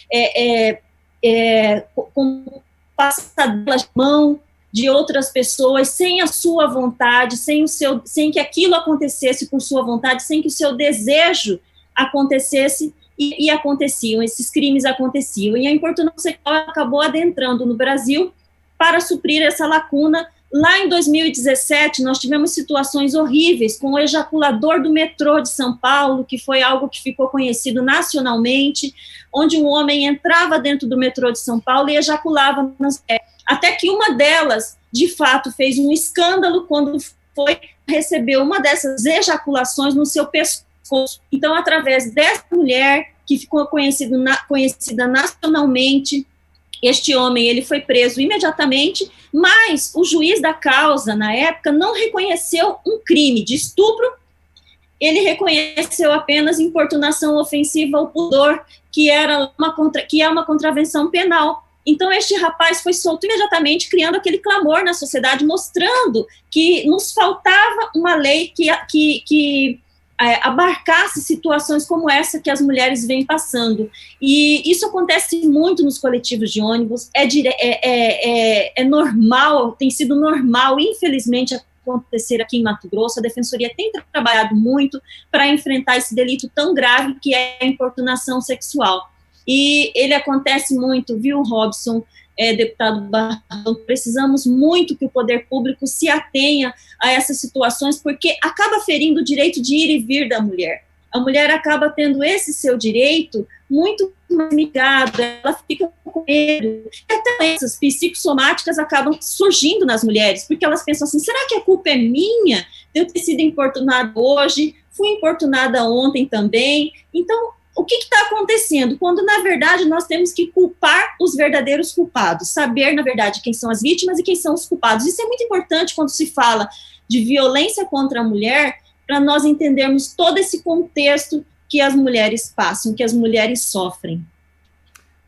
com passadelas de mão de outras pessoas, sem a sua vontade, sem que aquilo acontecesse por sua vontade, sem que o seu desejo acontecesse. E aconteciam, esses crimes aconteciam, e a importunação sexual acabou adentrando no Brasil para suprir essa lacuna. Lá em 2017, nós tivemos situações horríveis com o ejaculador do metrô de São Paulo, que foi algo que ficou conhecido nacionalmente, onde um homem entrava dentro do metrô de São Paulo e ejaculava nas mulheres, até que uma delas, de fato, fez um escândalo quando foi receber uma dessas ejaculações no seu pescoço. Então, através dessa mulher, que ficou conhecida nacionalmente, este homem ele foi preso imediatamente, mas o juiz da causa, na época, não reconheceu um crime de estupro, ele reconheceu apenas importunação ofensiva ao pudor, que é uma contravenção penal. Então, este rapaz foi solto imediatamente, criando aquele clamor na sociedade, mostrando que nos faltava uma lei que abarcasse situações como essa que as mulheres vêm passando. E isso acontece muito nos coletivos de ônibus, é normal, tem sido normal, infelizmente, acontecer aqui em Mato Grosso. A Defensoria tem trabalhado muito para enfrentar esse delito tão grave que é a importunação sexual. E ele acontece muito, viu, Robson, deputado Barrão? Precisamos muito que o poder público se atenha a essas situações, porque acaba ferindo o direito de ir e vir da mulher. A mulher acaba tendo esse seu direito muito mais negado, ela fica com medo. E até doenças psicossomáticas acabam surgindo nas mulheres, porque elas pensam assim, será que a culpa é minha de eu ter sido importunada hoje? Fui importunada ontem também. Então, o que está acontecendo? Quando, na verdade, nós temos que culpar os verdadeiros culpados, saber, na verdade, quem são as vítimas e quem são os culpados. Isso é muito importante quando se fala de violência contra a mulher, para nós entendermos todo esse contexto que as mulheres passam, que as mulheres sofrem.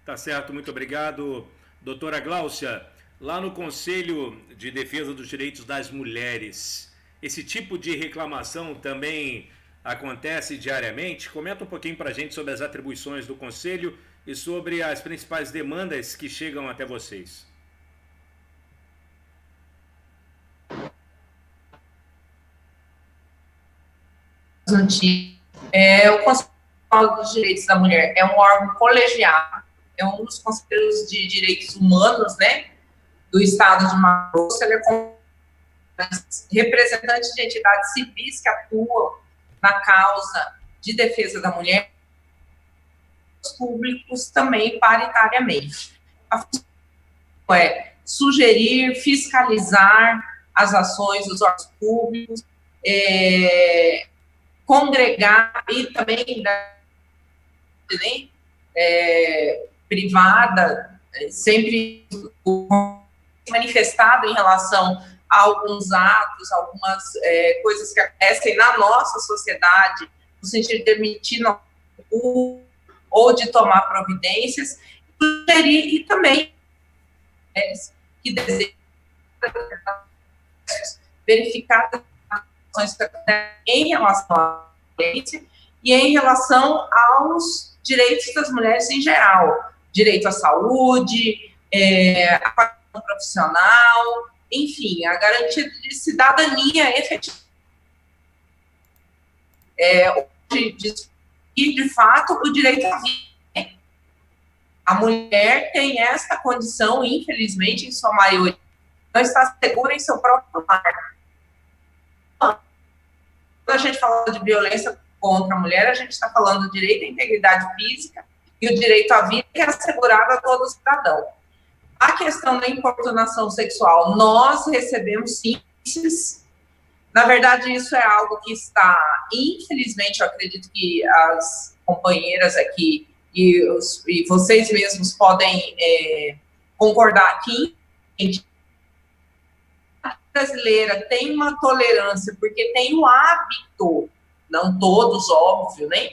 Tá certo, muito obrigado, doutora Gláucia. Lá no Conselho de Defesa dos Direitos das Mulheres, esse tipo de reclamação também acontece diariamente? Comenta um pouquinho para a gente sobre as atribuições do Conselho e sobre as principais demandas que chegam até vocês. O Conselho dos Direitos da Mulher é um órgão colegiado, é um dos conselheiros de direitos humanos, né, do Estado de Mato Grosso. Ele é representante de entidades civis que atuam na causa de defesa da mulher, os públicos também paritariamente. A função é sugerir, fiscalizar as ações dos órgãos públicos, congregar e também privada, sempre manifestado em relação a alguns atos, algumas coisas que acontecem na nossa sociedade, no sentido de emitir ou de tomar providências, e também que desejam verificar as ações em relação à violência e em relação aos direitos das mulheres em geral, direito à saúde, a qualificação profissional, enfim, a garantia de cidadania efetiva. E, de fato, o direito à vida. A mulher tem esta condição, infelizmente, em sua maioria, não está segura em seu próprio lar. Quando a gente fala de violência contra a mulher, a gente está falando do direito à integridade física e o direito à vida, que é assegurado a todo cidadão. A questão da importunação sexual, nós recebemos sim. Na verdade, isso é algo que está, infelizmente, eu acredito que as companheiras aqui e vocês mesmos podem concordar que a brasileira tem uma tolerância, porque tem o hábito, não todos, óbvio, né?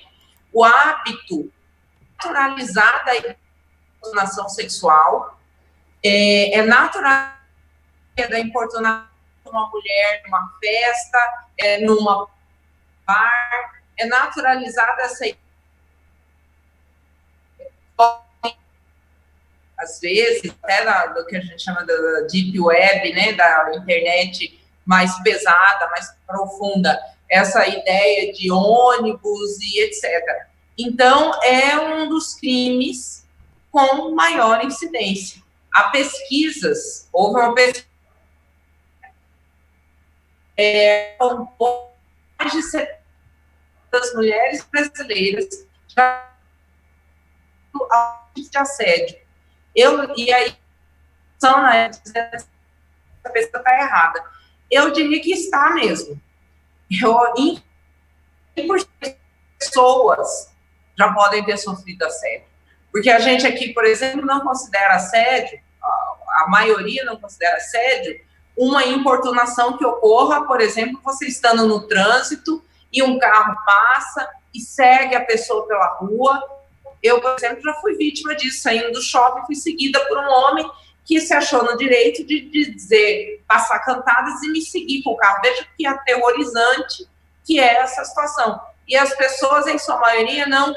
O hábito naturalizado da importunação sexual, natural da importunação de uma mulher numa festa, numa bar, naturalizada essa. Às vezes, até do que a gente chama da deep web, né, da internet mais pesada, mais profunda, essa ideia de ônibus e etc. Então, é um dos crimes com maior incidência. Há pesquisas, houve uma pesquisa, mais de 70% das mulheres brasileiras já de assédio. E aí, essa pesquisa está errada. Eu diria que está mesmo. 100% de pessoas já podem ter sofrido assédio. Porque a gente aqui, por exemplo, não considera assédio, a maioria não considera assédio, uma importunação que ocorra, por exemplo, você estando no trânsito e um carro passa e segue a pessoa pela rua. Eu, por exemplo, já fui vítima disso, saindo do shopping, fui seguida por um homem que se achou no direito de dizer, passar cantadas e me seguir com o carro. Veja que aterrorizante que é essa situação. E as pessoas, em sua maioria, não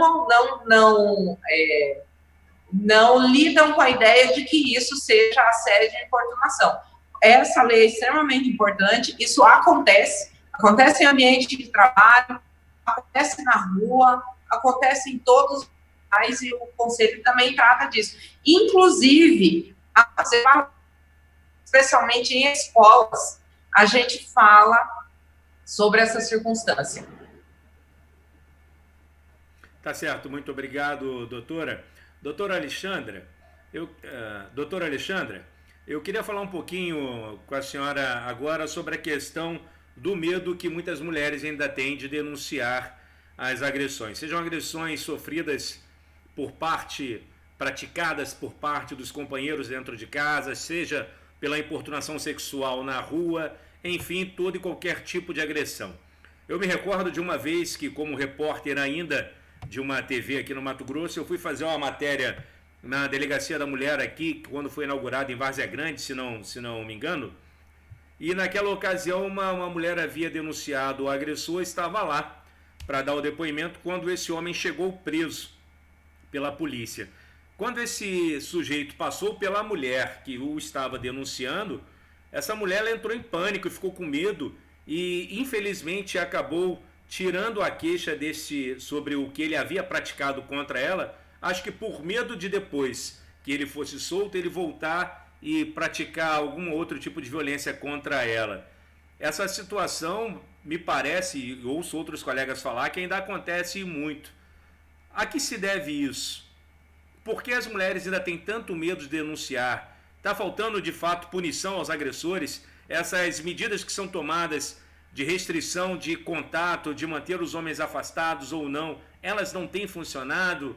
lidam com a ideia de que isso seja assédio e importunação. essa lei é extremamente importante, isso acontece em ambiente de trabalho, acontece na rua, acontece em todos os locais, e o Conselho também trata disso. Inclusive, especialmente em escolas, a gente fala sobre essa circunstância. Tá certo, muito obrigado, doutora. Doutora Alexandra, eu queria falar um pouquinho com a senhora agora sobre a questão do medo que muitas mulheres ainda têm de denunciar as agressões. Sejam agressões sofridas praticadas por parte dos companheiros dentro de casa, seja pela importunação sexual na rua, enfim, todo e qualquer tipo de agressão. Eu me recordo de uma vez que, como repórter ainda de uma TV aqui no Mato Grosso, eu fui fazer uma matéria na Delegacia da Mulher aqui, quando foi inaugurada em Várzea Grande, se não me engano, e naquela ocasião uma mulher havia denunciado o agressor, estava lá para dar o depoimento quando esse homem chegou preso pela polícia. Quando esse sujeito passou pela mulher que o estava denunciando, essa mulher ela entrou em pânico e ficou com medo e, infelizmente, acabou tirando a queixa sobre o que ele havia praticado contra ela, acho que por medo de depois que ele fosse solto, ele voltar e praticar algum outro tipo de violência contra ela. Essa situação, me parece, e ouço outros colegas falar, que ainda acontece muito. A que se deve isso? Por que as mulheres ainda têm tanto medo de denunciar? Está faltando, de fato, punição aos agressores? Essas medidas que são tomadas de restrição de contato, de manter os homens afastados ou não, elas não têm funcionado?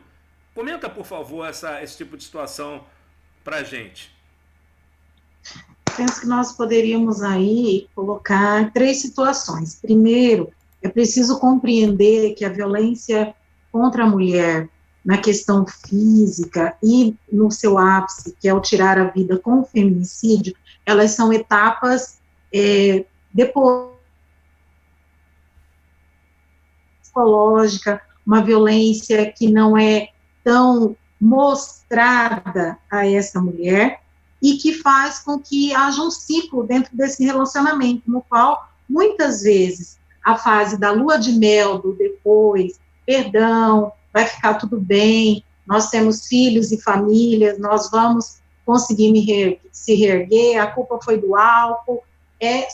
Comenta, por favor, esse tipo de situação para a gente. Penso que nós poderíamos aí colocar 3 situações. Primeiro, é preciso compreender que a violência contra a mulher, na questão física e no seu ápice, que é o tirar a vida com o feminicídio, elas são etapas depois psicológica, uma violência que não é tão mostrada a essa mulher e que faz com que haja um ciclo dentro desse relacionamento, no qual, muitas vezes, a fase da lua de mel, do depois, perdão, vai ficar tudo bem, nós temos filhos e famílias, nós vamos conseguir se reerguer, a culpa foi do álcool,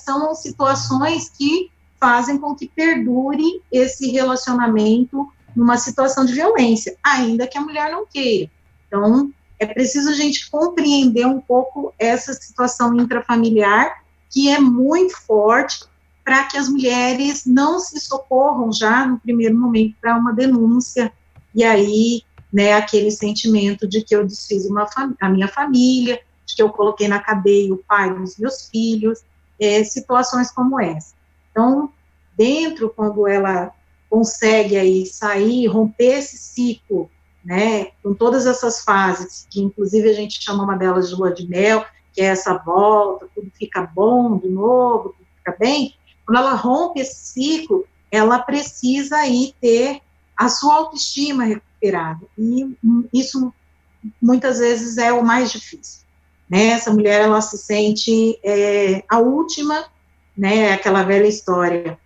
são situações que fazem com que perdure esse relacionamento numa situação de violência, ainda que a mulher não queira. Então, é preciso a gente compreender um pouco essa situação intrafamiliar, que é muito forte, para que as mulheres não se socorram já no primeiro momento para uma denúncia, e aí, né, aquele sentimento de que eu desfiz a minha família, de que eu coloquei na cadeia o pai dos meus filhos, situações como essa. Então, quando ela consegue aí sair, romper esse ciclo, né, com todas essas fases, que inclusive a gente chama uma delas de lua de mel, que é essa volta, tudo fica bom de novo, tudo fica bem, quando ela rompe esse ciclo, ela precisa aí ter a sua autoestima recuperada, e isso muitas vezes é o mais difícil, né, essa mulher, ela se sente a última, né, aquela velha história,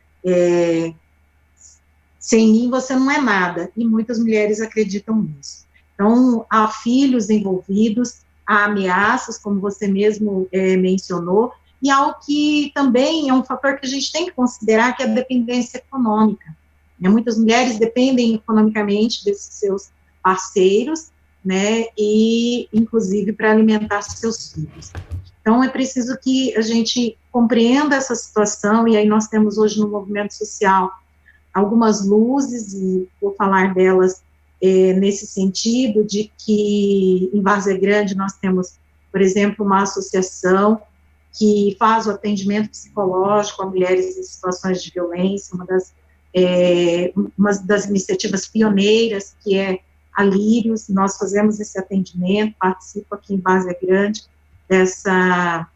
sem mim você não é nada, e muitas mulheres acreditam nisso. Então, há filhos envolvidos, há ameaças, como você mesmo mencionou, e algo que também é um fator que a gente tem que considerar, que é a dependência econômica. Muitas mulheres dependem economicamente desses seus parceiros, né, e inclusive para alimentar seus filhos. Então, é preciso que a gente compreenda essa situação, e aí nós temos hoje no movimento social algumas luzes, e vou falar delas nesse sentido, de que em Várzea Grande nós temos, por exemplo, uma associação que faz o atendimento psicológico a mulheres em situações de violência, uma das iniciativas pioneiras, que é a Lírios. Nós fazemos esse atendimento, participo aqui em Várzea Grande dessa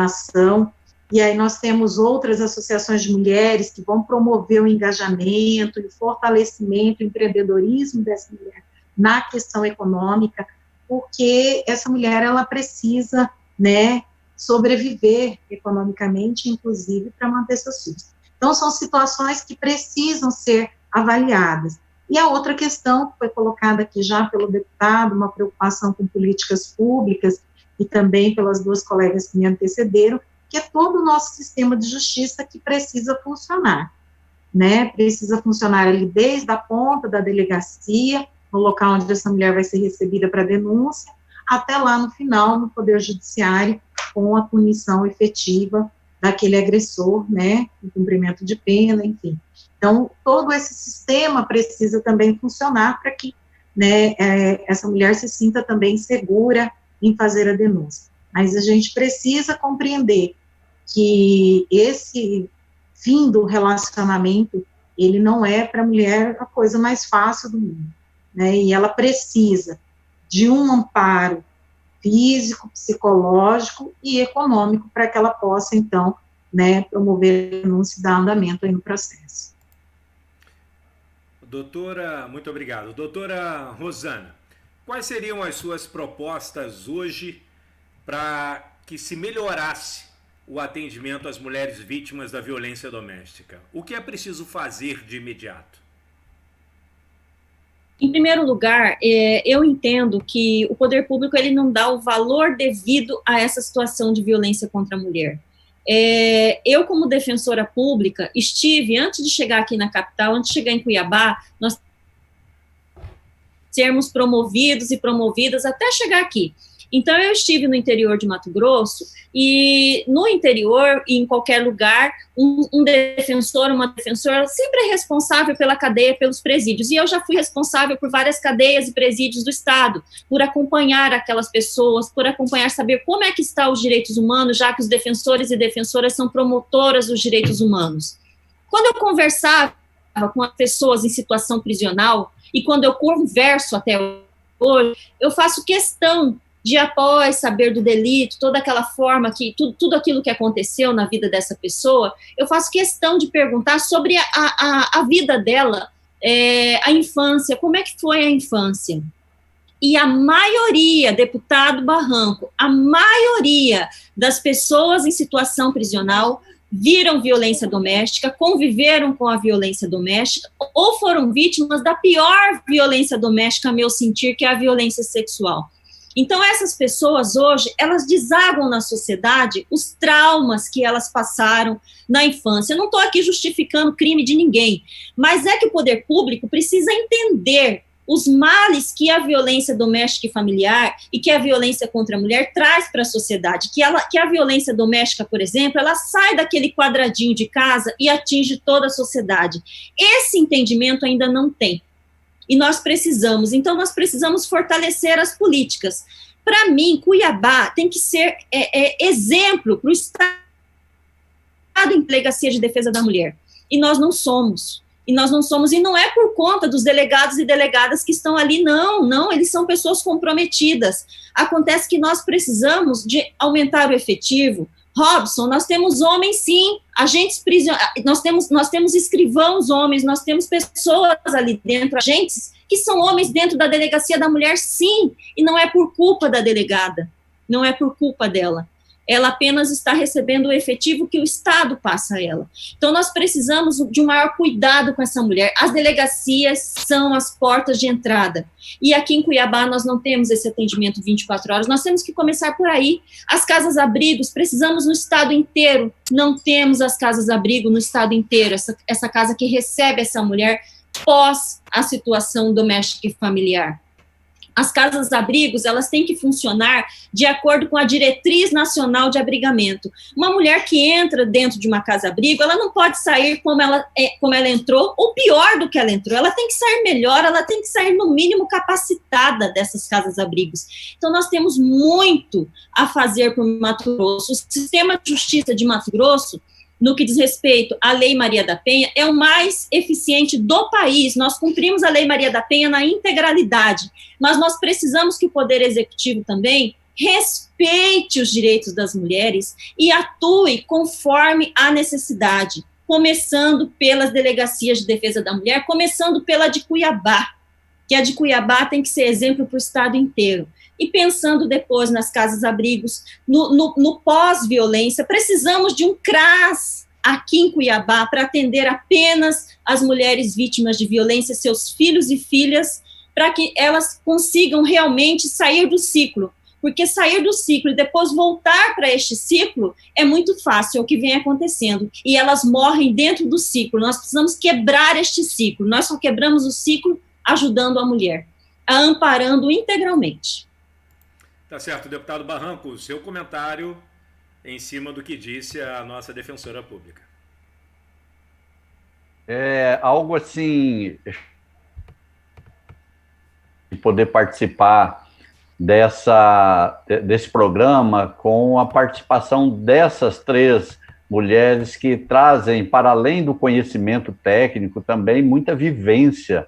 ação, e aí nós temos outras associações de mulheres que vão promover o engajamento, o fortalecimento, o empreendedorismo dessa mulher na questão econômica, porque essa mulher, ela precisa, né, sobreviver economicamente, inclusive para manter seus filhos. Então, são situações que precisam ser avaliadas. E a outra questão que foi colocada aqui já pelo deputado, uma preocupação com políticas públicas, e também pelas duas colegas que me antecederam, que é todo o nosso sistema de justiça que precisa funcionar, né? Precisa funcionar ali desde a ponta da delegacia, no local onde essa mulher vai ser recebida para denúncia, até lá no final, no Poder Judiciário, com a punição efetiva daquele agressor, né, o cumprimento de pena, enfim. Então, todo esse sistema precisa também funcionar para que, né, essa mulher se sinta também segura em fazer a denúncia. Mas a gente precisa compreender que esse fim do relacionamento, ele não é para a mulher a coisa mais fácil do mundo, né, e ela precisa de um amparo físico, psicológico e econômico para que ela possa, então, né, promover a denúncia e dar andamento aí no processo. Doutora, muito obrigado. Doutora Rosana, quais seriam as suas propostas hoje para que se melhorasse o atendimento às mulheres vítimas da violência doméstica? O que é preciso fazer de imediato? Em primeiro lugar, eu entendo que o poder público ele não dá o valor devido a essa situação de violência contra a mulher. Eu, como defensora pública, estive, antes de chegar aqui na capital, antes de chegar em Cuiabá, nós sermos promovidos e promovidas até chegar aqui. Então, eu estive no interior de Mato Grosso, e no interior, e em qualquer lugar, um defensor, uma defensora, sempre é responsável pela cadeia, pelos presídios, e eu já fui responsável por várias cadeias e presídios do Estado, por acompanhar aquelas pessoas, por acompanhar, saber como é que estão os direitos humanos, já que os defensores e defensoras são promotoras dos direitos humanos. Quando eu conversava com as pessoas em situação prisional, e quando eu converso até hoje, eu faço questão de, após saber do delito, toda aquela forma, que tudo aquilo que aconteceu na vida dessa pessoa, eu faço questão de perguntar sobre a vida dela, a infância, como é que foi a infância. E a maioria, deputado Barranco, a maioria das pessoas em situação prisional viram violência doméstica, conviveram com a violência doméstica, ou foram vítimas da pior violência doméstica, a meu sentir, que é a violência sexual. Então, essas pessoas hoje, elas desagam na sociedade os traumas que elas passaram na infância. Eu não estou aqui justificando crime de ninguém, mas é que o poder público precisa entender os males que a violência doméstica e familiar e que a violência contra a mulher traz para a sociedade, que a violência doméstica, por exemplo, ela sai daquele quadradinho de casa e atinge toda a sociedade. Esse entendimento ainda não tem. E nós precisamos fortalecer as políticas. Para mim, Cuiabá tem que ser exemplo para o Estado em delegacia de defesa da mulher. E nós não somos. E não é por conta dos delegados e delegadas que estão ali, não, eles são pessoas comprometidas. Acontece que nós precisamos de aumentar o efetivo. Robson, nós temos homens, sim, agentes prisioneiros, nós temos escrivãos homens, nós temos pessoas ali dentro, agentes que são homens dentro da delegacia da mulher, sim, e não é por culpa da delegada, não é por culpa dela. Ela apenas está recebendo o efetivo que o Estado passa a ela. Então, nós precisamos de um maior cuidado com essa mulher. As delegacias são as portas de entrada. E aqui em Cuiabá, nós não temos esse atendimento 24 horas. Nós temos que começar por aí. As casas-abrigos, precisamos no Estado inteiro. Não temos as casas-abrigo no Estado inteiro. Essa casa que recebe essa mulher pós a situação doméstica e familiar. As casas-abrigos, elas têm que funcionar de acordo com a diretriz nacional de abrigamento. Uma mulher que entra dentro de uma casa-abrigo, ela não pode sair como ela entrou, ou pior do que ela entrou. Ela tem que sair melhor, ela tem que sair, no mínimo, capacitada dessas casas-abrigos. Então, nós temos muito a fazer por Mato Grosso. O sistema de justiça de Mato Grosso, no que diz respeito à Lei Maria da Penha, é o mais eficiente do país. Nós cumprimos a Lei Maria da Penha na integralidade, mas nós precisamos que o Poder Executivo também respeite os direitos das mulheres e atue conforme a necessidade, começando pelas delegacias de defesa da mulher, começando pela de Cuiabá. que a de Cuiabá tem que ser exemplo para o estado inteiro. E pensando depois nas casas-abrigos, no pós-violência, precisamos de um CRAS aqui em Cuiabá para atender apenas as mulheres vítimas de violência, seus filhos e filhas, para que elas consigam realmente sair do ciclo. Porque sair do ciclo e depois voltar para este ciclo é muito fácil, é o que vem acontecendo. E elas morrem dentro do ciclo. Nós precisamos quebrar este ciclo. Nós só quebramos o ciclo ajudando a mulher, a amparando integralmente. Tá certo, deputado Barranco, seu comentário em cima do que disse a nossa defensora pública. É algo assim, de poder participar desse programa com a participação dessas 3 mulheres que trazem, para além do conhecimento técnico, também muita vivência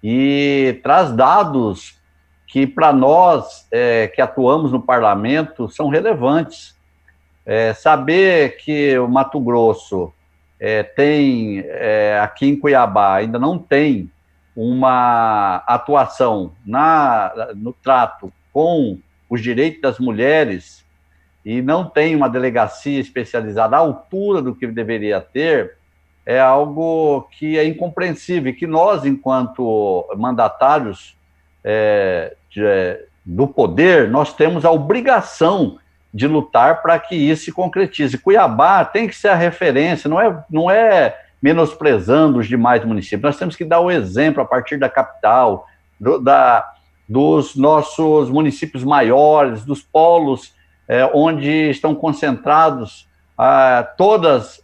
e traz dados que, para nós que atuamos no parlamento, são relevantes. Saber que o Mato Grosso tem, aqui em Cuiabá, ainda não tem uma atuação no trato com os direitos das mulheres e não tem uma delegacia especializada à altura do que deveria ter, é algo que é incompreensível, que nós, enquanto mandatários do poder, nós temos a obrigação de lutar para que isso se concretize. Cuiabá tem que ser a referência, não é menosprezando os demais municípios, nós temos que dar o exemplo a partir da capital, dos nossos municípios maiores, dos polos onde estão concentrados todas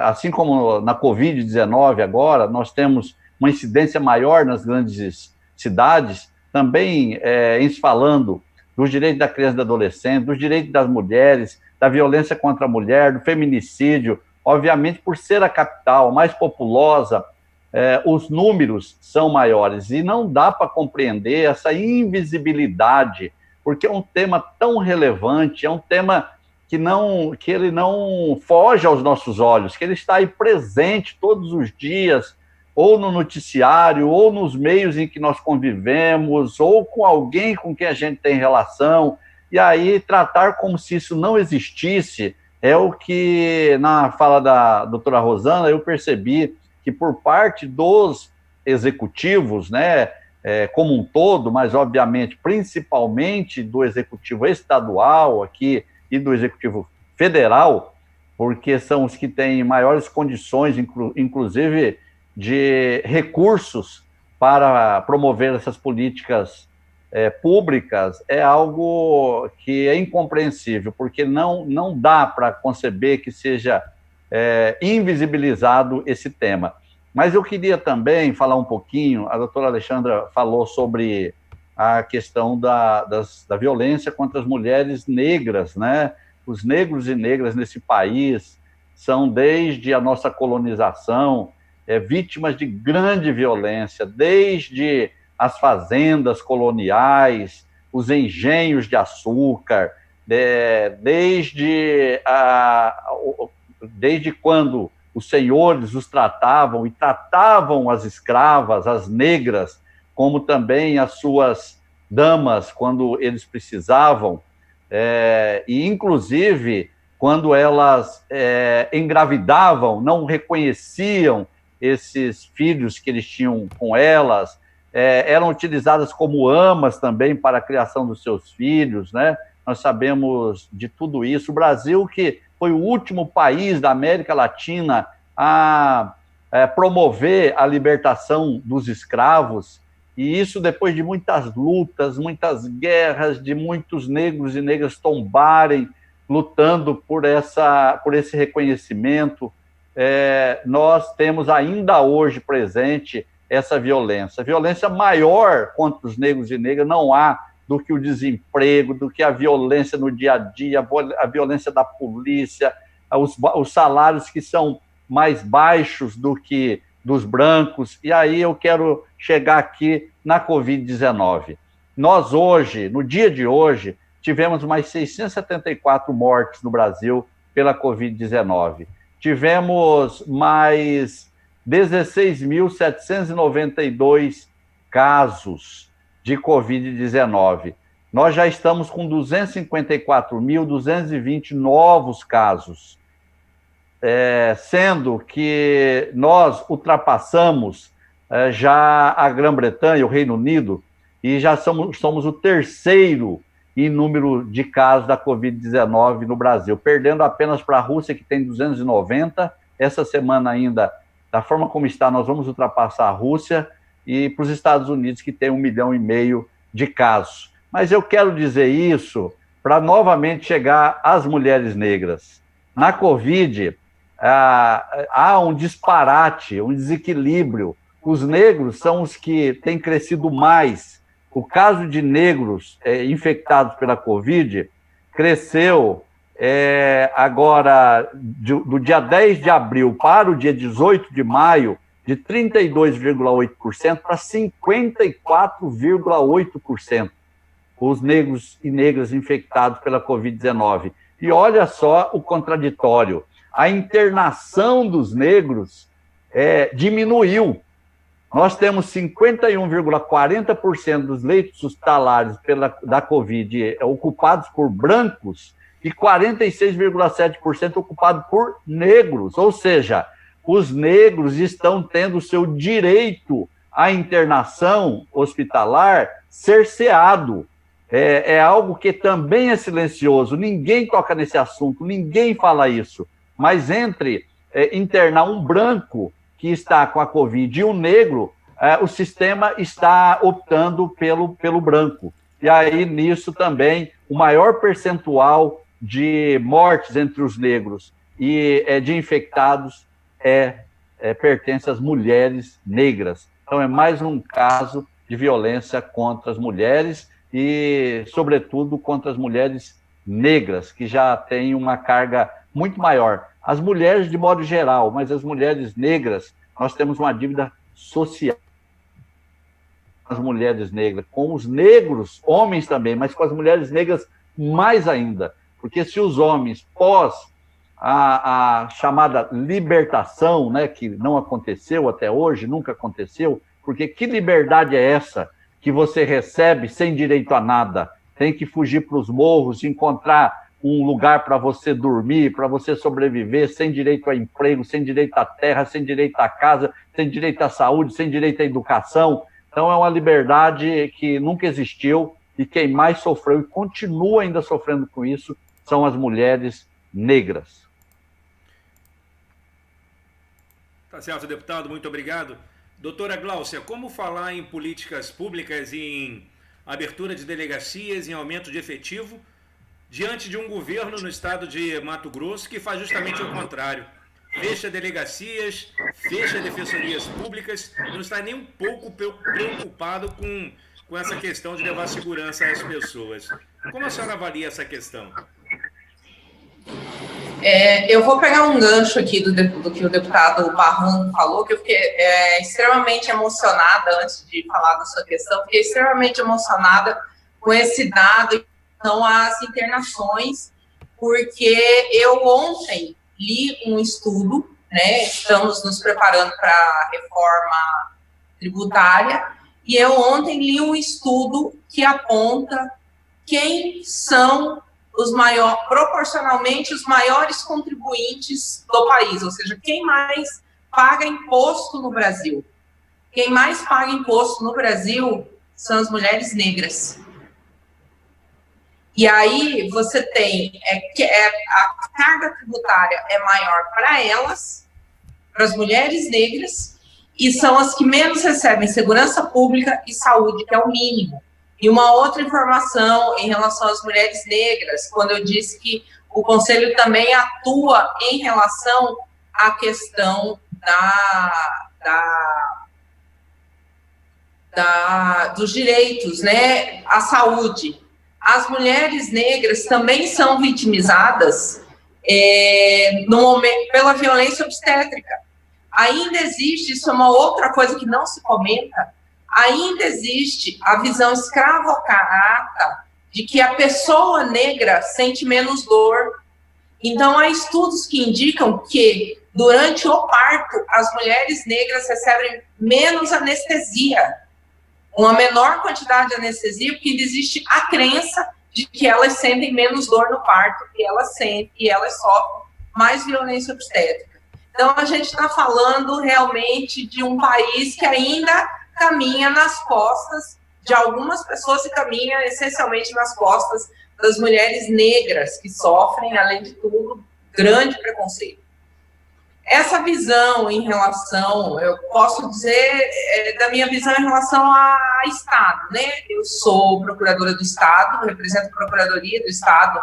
assim como na Covid-19 agora, nós temos uma incidência maior nas grandes cidades, também falando dos direitos da criança e do adolescente, dos direitos das mulheres, da violência contra a mulher, do feminicídio. Obviamente, por ser a capital mais populosa, os números são maiores e não dá para compreender essa invisibilidade, porque é um tema tão relevante, é um tema que ele não foge aos nossos olhos, que ele está aí presente todos os dias, ou no noticiário, ou nos meios em que nós convivemos, ou com alguém com quem a gente tem relação, e aí tratar como se isso não existisse é o que, na fala da doutora Rosana, eu percebi que por parte dos executivos, né, como um todo, mas obviamente principalmente do executivo estadual aqui e do executivo federal, porque são os que têm maiores condições, inclusive de recursos para promover essas políticas públicas, é algo que é incompreensível, porque não dá para conceber que seja invisibilizado esse tema. Mas eu queria também falar um pouquinho, a doutora Alexandra falou sobre a questão da violência contra as mulheres negras, né? Os negros e negras nesse país são, desde a nossa colonização, vítimas de grande violência, desde as fazendas coloniais, os engenhos de açúcar, desde quando os senhores os tratavam e tratavam as escravas, as negras, como também as suas damas, quando eles precisavam, e inclusive quando elas engravidavam, não reconheciam esses filhos que eles tinham com elas, eram utilizadas como amas também para a criação dos seus filhos, né? Nós sabemos de tudo isso. O Brasil, que foi o último país da América Latina a promover a libertação dos escravos, e isso depois de muitas lutas, muitas guerras, de muitos negros e negras tombarem, lutando por esse reconhecimento, nós temos ainda hoje presente essa violência. A violência maior contra os negros e negras não há do que o desemprego, do que a violência no dia a dia, a violência da polícia, os salários que são mais baixos do que dos brancos. E aí eu quero chegar aqui na Covid-19. Nós hoje, no dia de hoje, tivemos mais 674 mortes no Brasil pela Covid-19. Tivemos mais 16.792 casos de Covid-19. Nós já estamos com 254.220 novos casos, sendo que nós ultrapassamos já a Grã-Bretanha, o Reino Unido, e já somos o terceiro em número de casos da Covid-19 no Brasil, perdendo apenas para a Rússia, que tem 290. Essa semana ainda, da forma como está, nós vamos ultrapassar a Rússia, e para os Estados Unidos, que tem 1,5 milhão de casos. Mas eu quero dizer isso para novamente chegar às mulheres negras. Na Covid, há um disparate, um desequilíbrio. Os negros são os que têm crescido mais. O caso de negros infectados pela Covid cresceu agora, do dia 10 de abril para o dia 18 de maio, de 32,8% para 54,8%. Os negros e negras infectados pela Covid-19. E olha só o contraditório. A internação dos negros diminuiu. Nós temos 51,40% dos leitos hospitalares da Covid ocupados por brancos e 46,7% ocupados por negros. Ou seja, os negros estão tendo o seu direito à internação hospitalar cerceado. É algo que também é silencioso, ninguém toca nesse assunto, ninguém fala isso. Mas entre internar um branco que está com a Covid e um negro, o sistema está optando pelo branco. E aí, nisso também, o maior percentual de mortes entre os negros e de infectados pertence às mulheres negras. Então, é mais um caso de violência contra as mulheres e, sobretudo, contra as mulheres negras, que já têm uma carga muito maior. As mulheres, de modo geral, mas as mulheres negras, nós temos uma dívida social. As mulheres negras, com os negros, homens também, mas com as mulheres negras mais ainda. Porque se os homens, pós a chamada libertação, né, que não aconteceu até hoje, nunca aconteceu, porque que liberdade é essa que você recebe sem direito a nada? Tem que fugir para os morros, encontrar um lugar para você dormir, para você sobreviver, sem direito a emprego, sem direito à terra, sem direito à casa, sem direito à saúde, sem direito à educação. Então é uma liberdade que nunca existiu, e quem mais sofreu e continua ainda sofrendo com isso são as mulheres negras. Tá certo, deputado, muito obrigado. Doutora Gláucia, como falar em políticas públicas, em abertura de delegacias, em aumento de efetivo, diante de um governo no estado de Mato Grosso que faz justamente o contrário? Fecha delegacias, fecha defensorias públicas, não está nem um pouco preocupado com essa questão de levar segurança às pessoas. Como a senhora avalia essa questão? Eu vou pegar um gancho aqui do que o deputado Barranco falou, que eu fiquei extremamente emocionada, antes de falar da sua questão, fiquei extremamente emocionada com esse dado em relação às internações, porque eu ontem li um estudo, né, estamos nos preparando para a reforma tributária, e eu ontem li um estudo que aponta quem são proporcionalmente os maiores contribuintes do país, ou seja, quem mais paga imposto no Brasil. Quem mais paga imposto no Brasil são as mulheres negras. E aí você tem a carga tributária é maior para elas, para as mulheres negras, e são as que menos recebem segurança pública e saúde, que é o mínimo. E uma outra informação em relação às mulheres negras, quando eu disse que o Conselho também atua em relação à questão dos direitos, né, à saúde. As mulheres negras também são vitimizadas no momento, pela violência obstétrica. Ainda existe, isso é uma outra coisa que não se comenta, ainda existe a visão escravocrata de que a pessoa negra sente menos dor. Então, há estudos que indicam que Durante o parto, as mulheres negras recebem menos anestesia, uma menor quantidade de anestesia, porque existe a crença de que elas sentem menos dor no parto, e elas sofrem mais violência obstétrica. Então, a gente está falando realmente de um país que ainda caminha nas costas de algumas pessoas e caminha essencialmente nas costas das mulheres negras, que sofrem, além de tudo, grande preconceito. Essa visão em relação, eu posso dizer, da minha visão em relação ao Estado, né? Eu sou procuradora do Estado, represento a Procuradoria do Estado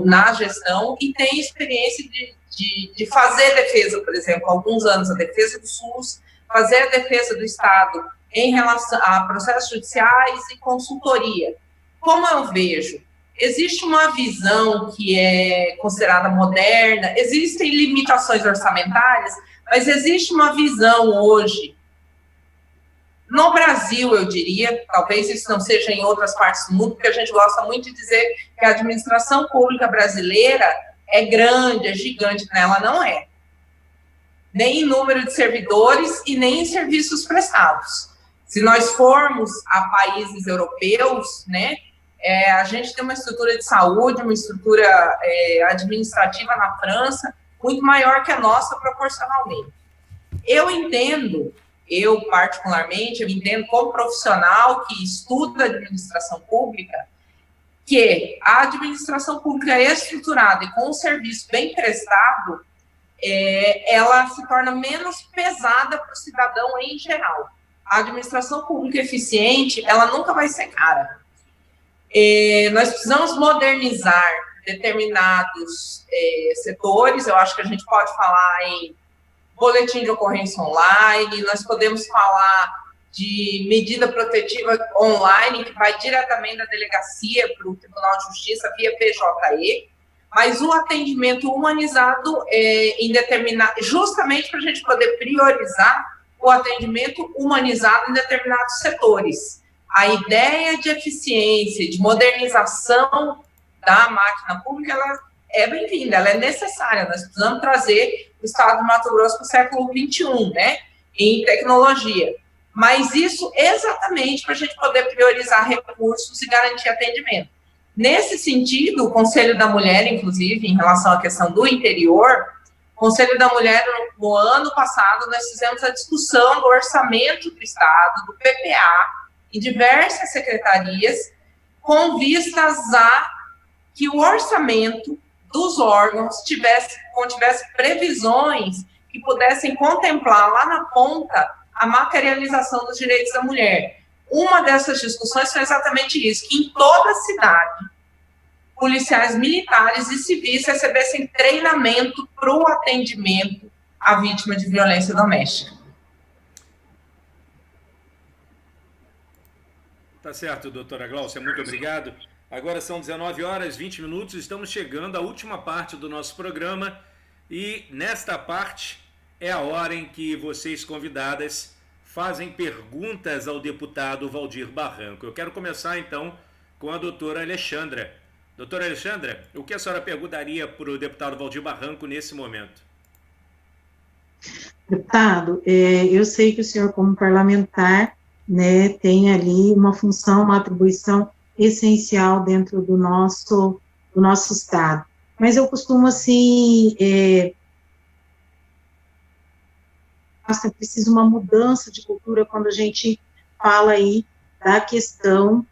na gestão e tenho experiência de fazer defesa, por exemplo, há alguns anos, a defesa do SUS, fazer a defesa do Estado em relação a processos judiciais e consultoria. Como eu vejo? Existe uma visão que é considerada moderna, existem limitações orçamentárias, mas existe uma visão hoje, no Brasil, eu diria, talvez isso não seja em outras partes do mundo, porque a gente gosta muito de dizer que a administração pública brasileira é grande, é gigante, ela não é. Nem em número de servidores e nem em serviços prestados. Se nós formos a países europeus, né, a gente tem uma estrutura de saúde, uma estrutura administrativa na França, muito maior que a nossa proporcionalmente. Eu particularmente, eu entendo como profissional que estuda administração pública, que a administração pública estruturada e com um serviço bem prestado, ela se torna menos pesada para o cidadão em geral. A administração pública eficiente, ela nunca vai ser cara. Nós precisamos modernizar determinados setores, eu acho que a gente pode falar em boletim de ocorrência online, nós podemos falar de medida protetiva online, que vai diretamente da delegacia para o Tribunal de Justiça via PJE, mas o atendimento humanizado justamente para a gente poder priorizar o atendimento humanizado em determinados setores. A ideia de eficiência, de modernização da máquina pública, ela é bem-vinda, ela é necessária. Nós precisamos trazer o Estado do Mato Grosso para o século XXI, né, em tecnologia. Mas isso exatamente para a gente poder priorizar recursos e garantir atendimento. Nesse sentido, o Conselho da Mulher, inclusive, em relação à questão do interior, o Conselho da Mulher, no ano passado, nós fizemos a discussão do orçamento do Estado, do PPA, em diversas secretarias, com vistas a que o orçamento dos órgãos tivesse previsões que pudessem contemplar lá na ponta a materialização dos direitos da mulher. Uma dessas discussões foi exatamente isso, que em toda a cidade, policiais militares e civis recebessem treinamento para o atendimento à vítima de violência doméstica. Tá certo, doutora Gláucia, muito obrigado. Agora são 19h20, estamos chegando à última parte do nosso programa e nesta parte é a hora em que vocês convidadas fazem perguntas ao deputado Valdir Barranco. Eu quero começar então com a doutora Alexandra. Doutora Alexandra, o que a senhora perguntaria para o deputado Valdir Barranco nesse momento? Deputado, eu sei que o senhor como parlamentar, né, tem ali uma função, uma atribuição essencial dentro do nosso Estado. Mas eu costumo, assim, é preciso uma mudança de cultura quando a gente fala aí da questão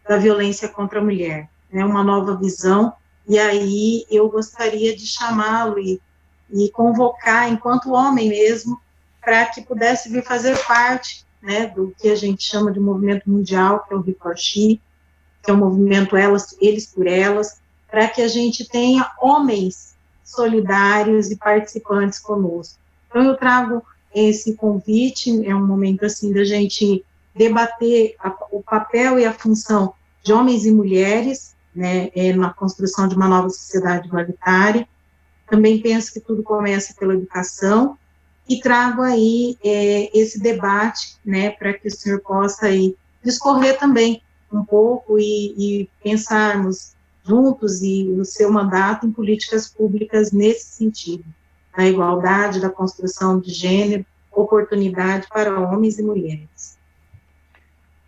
da violência contra a mulher, né, uma nova visão, e aí eu gostaria de chamá-lo e convocar, enquanto homem mesmo, para que pudesse vir fazer parte, né, do que a gente chama de movimento mundial, que é o Ricorchi, que é o movimento eles por elas, para que a gente tenha homens solidários e participantes conosco. Então, eu trago esse convite, é um momento, assim, da gente debater o papel e a função de homens e mulheres, né, na construção de uma nova sociedade igualitária. Também penso que tudo começa pela educação, e trago aí esse debate, né, para que o senhor possa aí discorrer também um pouco e pensarmos juntos e no seu mandato em políticas públicas nesse sentido, da igualdade, da construção de gênero, oportunidade para homens e mulheres.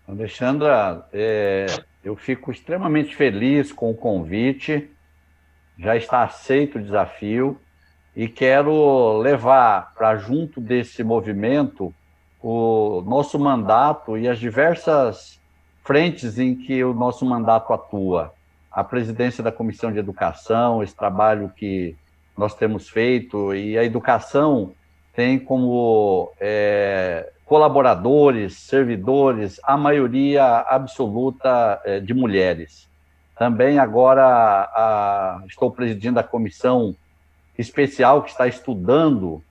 Alexandra, eu fico extremamente feliz com o convite, já está aceito o desafio, e quero levar para junto desse movimento o nosso mandato e as diversas frentes em que o nosso mandato atua. A presidência da Comissão de Educação, esse trabalho que nós temos feito, e a educação tem como colaboradores, servidores, a maioria absoluta de mulheres. Também agora estou presidindo a comissão especial que está estudando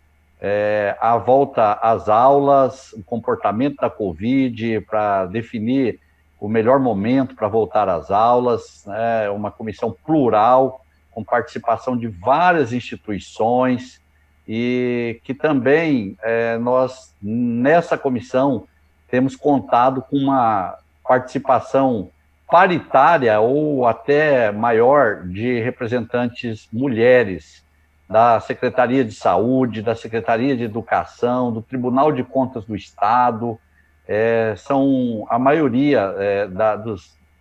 a volta às aulas, o comportamento da Covid, para definir o melhor momento para voltar às aulas, né? Uma comissão plural, com participação de várias instituições, e que também nós, nessa comissão, temos contado com uma participação paritária ou até maior de representantes mulheres da Secretaria de Saúde, da Secretaria de Educação, do Tribunal de Contas do Estado. São a maioria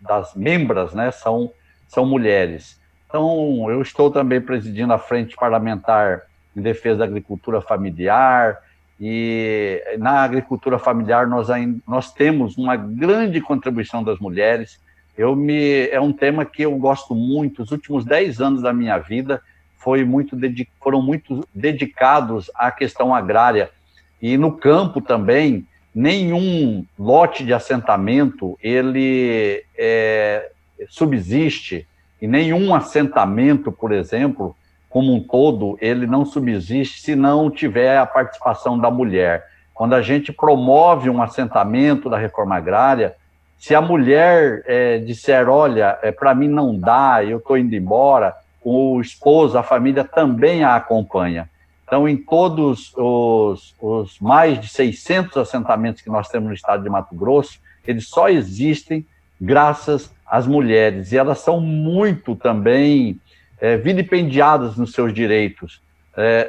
das membras, né, são mulheres. Então, eu estou também presidindo a Frente Parlamentar em Defesa da Agricultura Familiar, e na agricultura familiar nós temos uma grande contribuição das mulheres. É um tema que eu gosto muito. Os últimos 10 anos da minha vida foram muito dedicados à questão agrária, e no campo também. Nenhum lote de assentamento ele subsiste, e nenhum assentamento, por exemplo, como um todo, ele não subsiste se não tiver a participação da mulher. Quando a gente promove um assentamento da reforma agrária, se a mulher disser, olha, para mim não dá, eu estou indo embora, o esposo, a família também a acompanha. Então, em todos os mais de 600 assentamentos que nós temos no estado de Mato Grosso, eles só existem graças às mulheres, e elas são muito também vilipendiadas nos seus direitos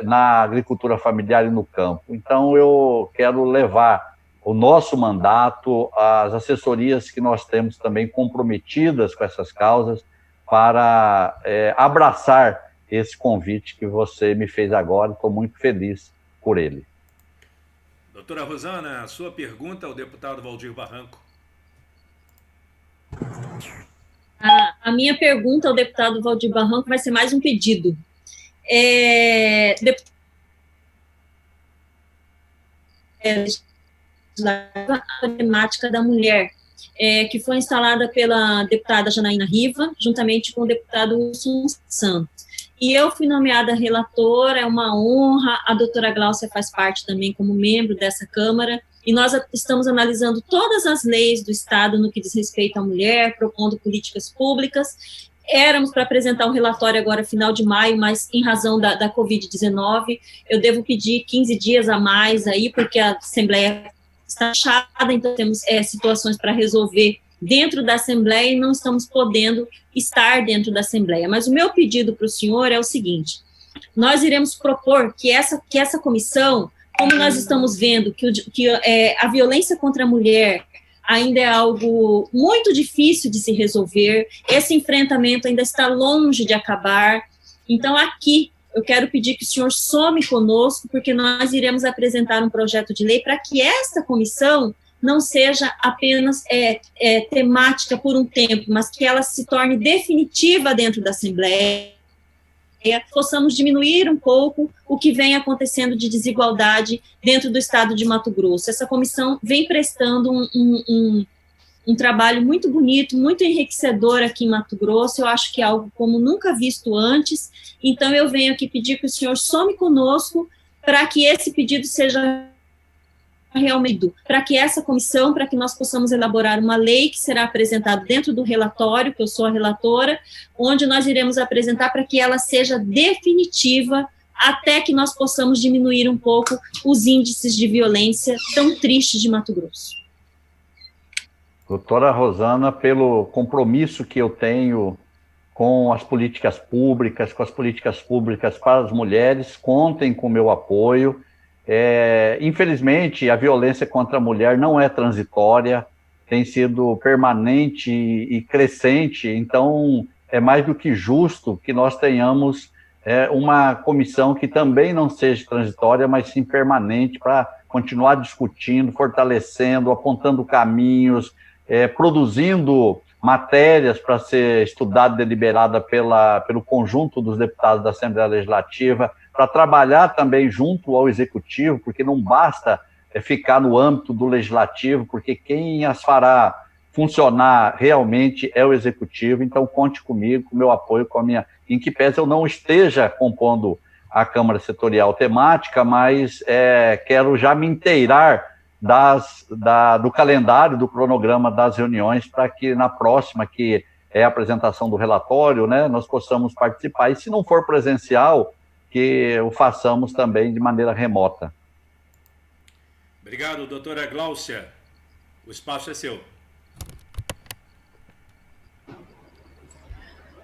na agricultura familiar e no campo. Então, eu quero levar o nosso mandato, as assessorias que nós temos também comprometidas com essas causas, para abraçar esse convite que você me fez agora. Estou muito feliz por ele. Doutora Rosana, a sua pergunta ao deputado Valdir Barranco. A minha pergunta ao deputado Valdir Barranco vai ser mais um pedido. A temática da mulher, que foi instalada pela deputada Janaína Riva, juntamente com o deputado Wilson Santos. E eu fui nomeada relatora, é uma honra, a doutora Gláucia faz parte também como membro dessa Câmara, e nós estamos analisando todas as leis do Estado no que diz respeito à mulher, propondo políticas públicas. Éramos para apresentar um relatório agora, final de maio, mas em razão da Covid-19, eu devo pedir 15 dias a mais aí, porque a Assembleia está fechada, então temos situações para resolver dentro da Assembleia e não estamos podendo estar dentro da Assembleia. Mas o meu pedido para o senhor é o seguinte: nós iremos propor que essa comissão, como nós estamos vendo que a violência contra a mulher ainda é algo muito difícil de se resolver, esse enfrentamento ainda está longe de acabar, então aqui eu quero pedir que o senhor some conosco, porque nós iremos apresentar um projeto de lei para que essa comissão não seja apenas temática por um tempo, mas que ela se torne definitiva dentro da Assembleia, possamos diminuir um pouco o que vem acontecendo de desigualdade dentro do estado de Mato Grosso. Essa comissão vem prestando um trabalho muito bonito, muito enriquecedor aqui em Mato Grosso. Eu acho que é algo como nunca visto antes. Então, eu venho aqui pedir que o senhor some conosco para que esse pedido seja realmente, para que essa comissão, para que nós possamos elaborar uma lei que será apresentada dentro do relatório, que eu sou a relatora, onde nós iremos apresentar para que ela seja definitiva, até que nós possamos diminuir um pouco os índices de violência tão tristes de Mato Grosso. Doutora Rosana, pelo compromisso que eu tenho com as políticas públicas para as mulheres. Contem com o meu apoio. Infelizmente, a violência contra a mulher não é transitória, tem sido permanente e crescente, então é mais do que justo que nós tenhamos uma comissão que também não seja transitória, mas sim permanente, para continuar discutindo, fortalecendo, apontando caminhos, produzindo matérias para ser estudada e deliberada pelo conjunto dos deputados da Assembleia Legislativa, para trabalhar também junto ao Executivo, porque não basta ficar no âmbito do Legislativo, porque quem as fará funcionar realmente é o Executivo. Então, conte comigo, com o meu apoio, com a minha... Em que pese eu não esteja compondo a Câmara Setorial Temática, mas quero já me inteirar do calendário, do cronograma das reuniões, para que na próxima, que é a apresentação do relatório, né, nós possamos participar, e se não for presencial, que o façamos também de maneira remota. Obrigado, doutora Gláucia. O espaço é seu.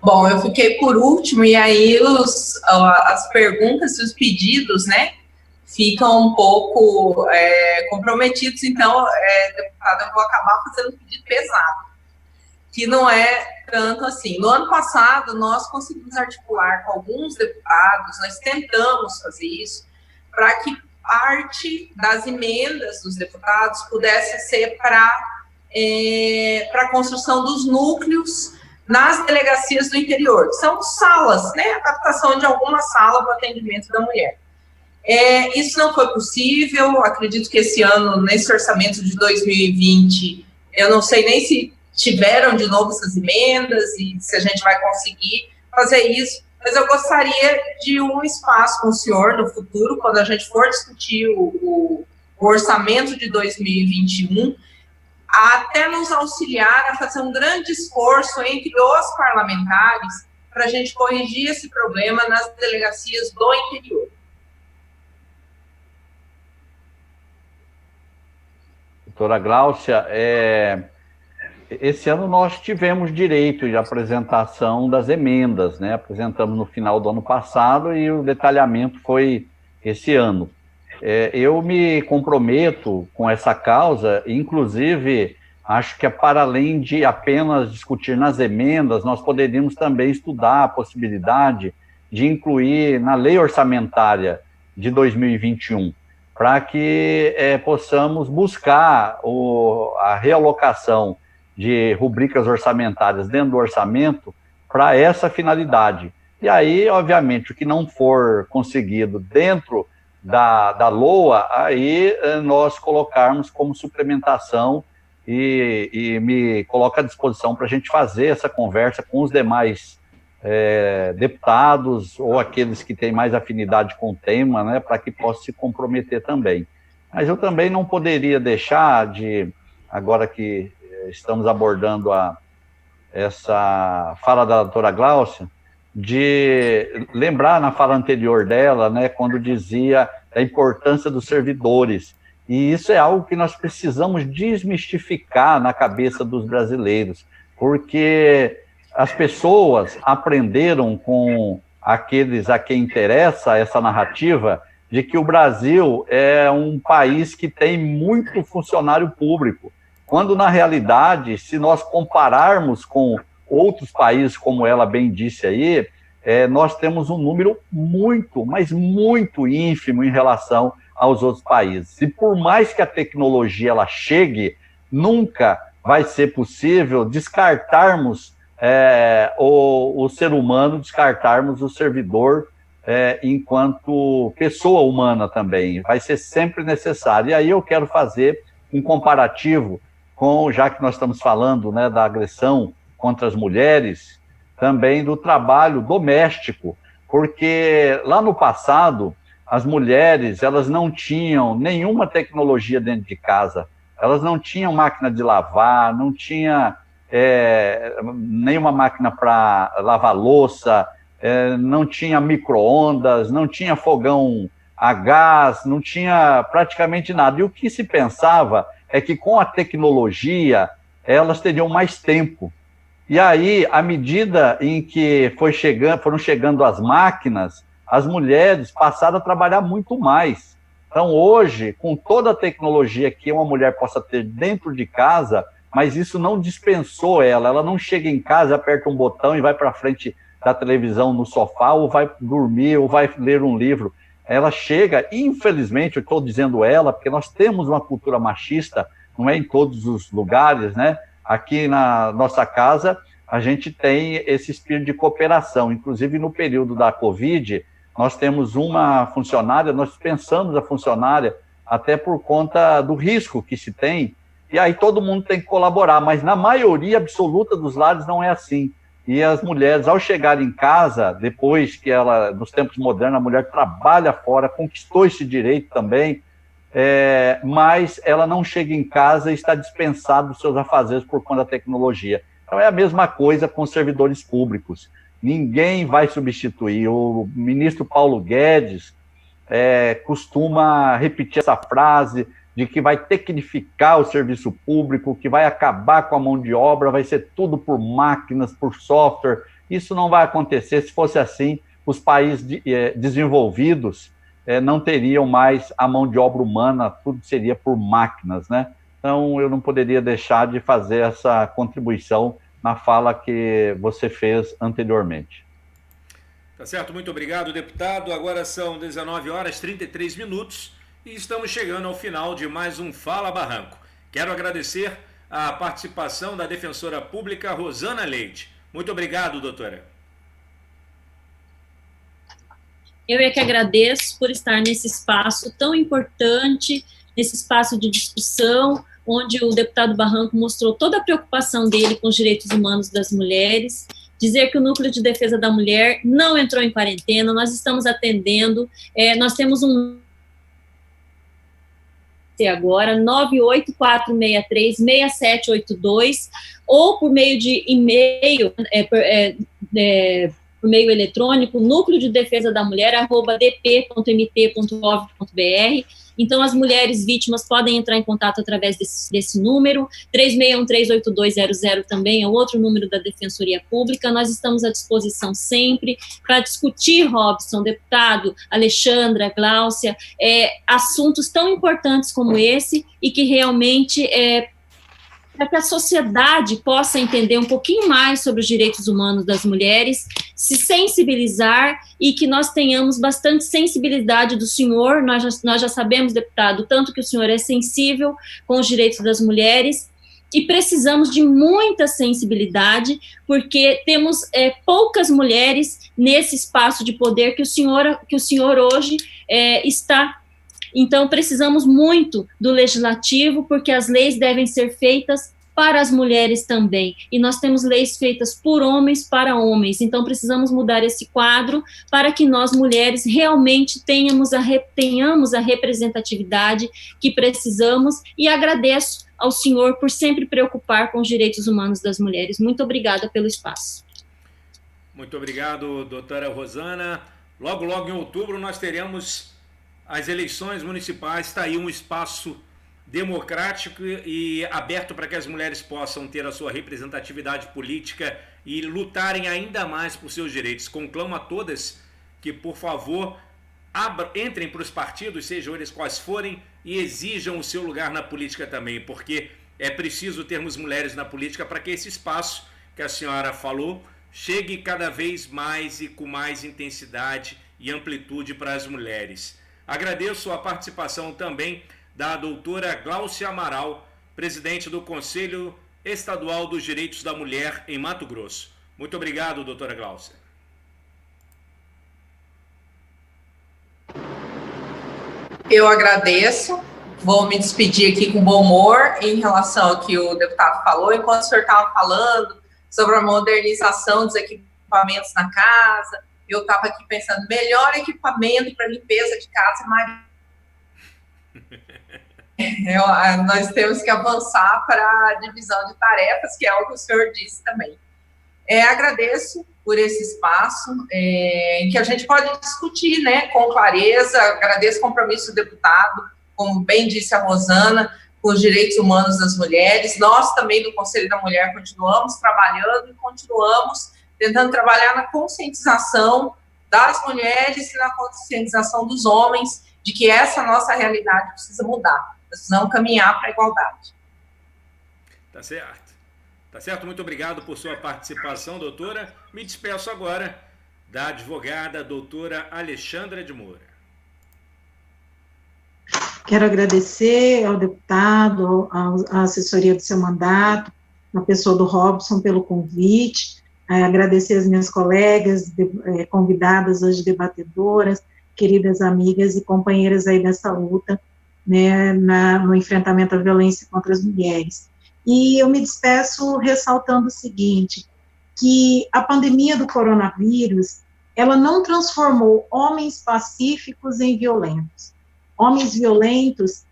Bom, eu fiquei por último, e aí as perguntas e os pedidos, né, ficam um pouco comprometidos. Então, deputada, eu vou acabar fazendo um pedido pesado, que não é tanto assim. No ano passado, nós conseguimos articular com alguns deputados, nós tentamos fazer isso, para que parte das emendas dos deputados pudesse ser para a construção dos núcleos nas delegacias do interior, que são salas, né, adaptação de alguma sala para o atendimento da mulher. Isso não foi possível. Acredito que esse ano, nesse orçamento de 2020, eu não sei nem se tiveram de novo essas emendas e se a gente vai conseguir fazer isso, mas eu gostaria de um espaço com o senhor no futuro, quando a gente for discutir o orçamento de 2021, até nos auxiliar a fazer um grande esforço entre os parlamentares para a gente corrigir esse problema nas delegacias do interior. Doutora Gláucia, esse ano nós tivemos direito de apresentação das emendas, né? Apresentamos no final do ano passado e o detalhamento foi esse ano. Eu me comprometo com essa causa, inclusive, acho que para além de apenas discutir nas emendas, nós poderíamos também estudar a possibilidade de incluir na lei orçamentária de 2021, para que possamos buscar a realocação de rubricas orçamentárias dentro do orçamento para essa finalidade. E aí, obviamente, o que não for conseguido dentro da LOA, aí nós colocarmos como suplementação e me coloco à disposição para a gente fazer essa conversa com os demais deputados ou aqueles que têm mais afinidade com o tema, né, para que possam se comprometer também. Mas eu também não poderia deixar de, agora que estamos abordando essa fala da doutora Gláucia, de lembrar na fala anterior dela, né, quando dizia a importância dos servidores. E isso é algo que nós precisamos desmistificar na cabeça dos brasileiros, porque as pessoas aprenderam com aqueles a quem interessa essa narrativa de que o Brasil é um país que tem muito funcionário público, quando na realidade, se nós compararmos com outros países, como ela bem disse aí, nós temos um número muito, mas muito ínfimo em relação aos outros países. E por mais que a tecnologia ela chegue, nunca vai ser possível descartarmos o ser humano, descartarmos o servidor enquanto pessoa humana também. Vai ser sempre necessário. E aí eu quero fazer um comparativo já que nós estamos falando, né, da agressão contra as mulheres, também do trabalho doméstico, porque lá no passado, as mulheres, elas não tinham nenhuma tecnologia dentro de casa, elas não tinham máquina de lavar, não tinha nenhuma máquina para lavar louça, não tinha micro-ondas, não tinha fogão a gás, não tinha praticamente nada. E o que se pensava é que com a tecnologia elas teriam mais tempo E aí, à medida em que foram chegando as máquinas, as mulheres passaram a trabalhar muito mais. Então, hoje, com toda a tecnologia que uma mulher possa ter dentro de casa, mas isso não dispensou ela não chega em casa, aperta um botão e vai para frente da televisão no sofá, ou vai dormir, ou vai ler um livro. Ela chega, infelizmente, eu estou dizendo ela, porque nós temos uma cultura machista, não é em todos os lugares, né? Aqui na nossa casa, a gente tem esse espírito de cooperação. Inclusive, no período da Covid, nós temos uma funcionária, nós dispensamos a funcionária até por conta do risco que se tem, e aí todo mundo tem que colaborar, mas na maioria absoluta dos lares não é assim. E as mulheres, ao chegarem em casa, depois que nos tempos modernos, a mulher trabalha fora, conquistou esse direito também, mas ela não chega em casa e está dispensada dos seus afazeres por conta da tecnologia. Então é a mesma coisa com os servidores públicos. Ninguém vai substituir. O ministro Paulo Guedes costuma repetir essa frase de que vai tecnificar o serviço público, que vai acabar com a mão de obra, vai ser tudo por máquinas, por software. Isso não vai acontecer. Se fosse assim, os países desenvolvidos não teriam mais a mão de obra humana, tudo seria por máquinas, né? Então, eu não poderia deixar de fazer essa contribuição na fala que você fez anteriormente. Tá certo, muito obrigado, deputado. Agora são 19h33 e estamos chegando ao final de mais um Fala Barranco. Quero agradecer a participação da defensora pública Rosana Leite. Muito obrigado, doutora. Eu é que agradeço por estar nesse espaço tão importante, nesse espaço de discussão, onde o deputado Barranco mostrou toda a preocupação dele com os direitos humanos das mulheres. Dizer que o Núcleo de Defesa da Mulher não entrou em quarentena, nós estamos atendendo, nós temos um agora, 98463-6782, ou por meio de e-mail, por meio eletrônico, núcleo de defesa da mulher, @dp.mt.gov.br. Então, as mulheres vítimas podem entrar em contato através desse número. 36138200 também é o outro número da Defensoria Pública. Nós estamos à disposição sempre para discutir, Robson, deputado, Alexandra, Gláucia, assuntos tão importantes como esse e que realmente para que a sociedade possa entender um pouquinho mais sobre os direitos humanos das mulheres, se sensibilizar e que nós tenhamos bastante sensibilidade do senhor. Nós já sabemos, deputado, tanto que o senhor é sensível com os direitos das mulheres e precisamos de muita sensibilidade, porque temos poucas mulheres nesse espaço de poder que o senhor hoje está. Então, precisamos muito do legislativo, porque as leis devem ser feitas para as mulheres também. E nós temos leis feitas por homens para homens. Então, precisamos mudar esse quadro para que nós, mulheres, realmente tenhamos a representatividade que precisamos. E agradeço ao senhor por sempre preocupar com os direitos humanos das mulheres. Muito obrigada pelo espaço. Muito obrigado, doutora Rosana. Logo, logo em outubro, nós teremos as eleições municipais. Está aí um espaço democrático e aberto para que as mulheres possam ter a sua representatividade política e lutarem ainda mais por seus direitos. Conclamo a todas que, por favor, entrem para os partidos, sejam eles quais forem, e exijam o seu lugar na política também, porque é preciso termos mulheres na política para que esse espaço que a senhora falou chegue cada vez mais e com mais intensidade e amplitude para as mulheres. Agradeço a participação também da doutora Gláucia Amaral, presidente do Conselho Estadual dos Direitos da Mulher em Mato Grosso. Muito obrigado, doutora Gláucia. Eu agradeço. Vou me despedir aqui com bom humor em relação ao que o deputado falou. Enquanto o senhor estava falando sobre a modernização dos equipamentos na casa, eu estava aqui pensando, melhor equipamento para limpeza de casa, nós temos que avançar para a divisão de tarefas, que é o que o senhor disse também. Agradeço por esse espaço, que a gente pode discutir, né, com clareza. Agradeço o compromisso do deputado, como bem disse a Rosana, com os direitos humanos das mulheres. Nós também, do Conselho da Mulher, continuamos trabalhando e continuamos tentando trabalhar na conscientização das mulheres e na conscientização dos homens de que essa nossa realidade precisa mudar. Precisamos caminhar para a igualdade. Tá certo. Tá certo, muito obrigado por sua participação, doutora. Me despeço agora da advogada doutora Alexandra de Moura. Quero agradecer ao deputado, à assessoria do seu mandato, na pessoa do Robson, pelo convite, agradecer as minhas colegas, convidadas hoje debatedoras, queridas amigas e companheiras aí dessa luta, né, no enfrentamento à violência contra as mulheres. E eu me despeço ressaltando o seguinte, que a pandemia do coronavírus, ela não transformou homens pacíficos em violentos. Homens violentos,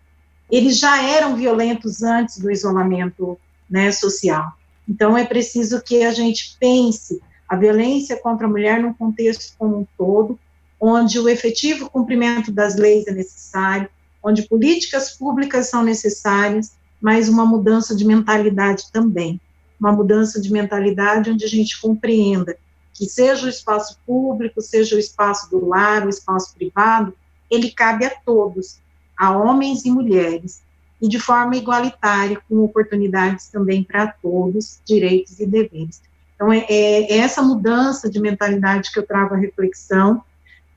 eles já eram violentos antes do isolamento, né, social. Então, é preciso que a gente pense a violência contra a mulher num contexto como um todo, onde o efetivo cumprimento das leis é necessário, onde políticas públicas são necessárias, mas uma mudança de mentalidade também. Uma mudança de mentalidade onde a gente compreenda que seja o espaço público, seja o espaço do lar, o espaço privado, ele cabe a todos, a homens e mulheres, e de forma igualitária, com oportunidades também para todos, direitos e deveres. Então, é essa mudança de mentalidade que eu trago à reflexão,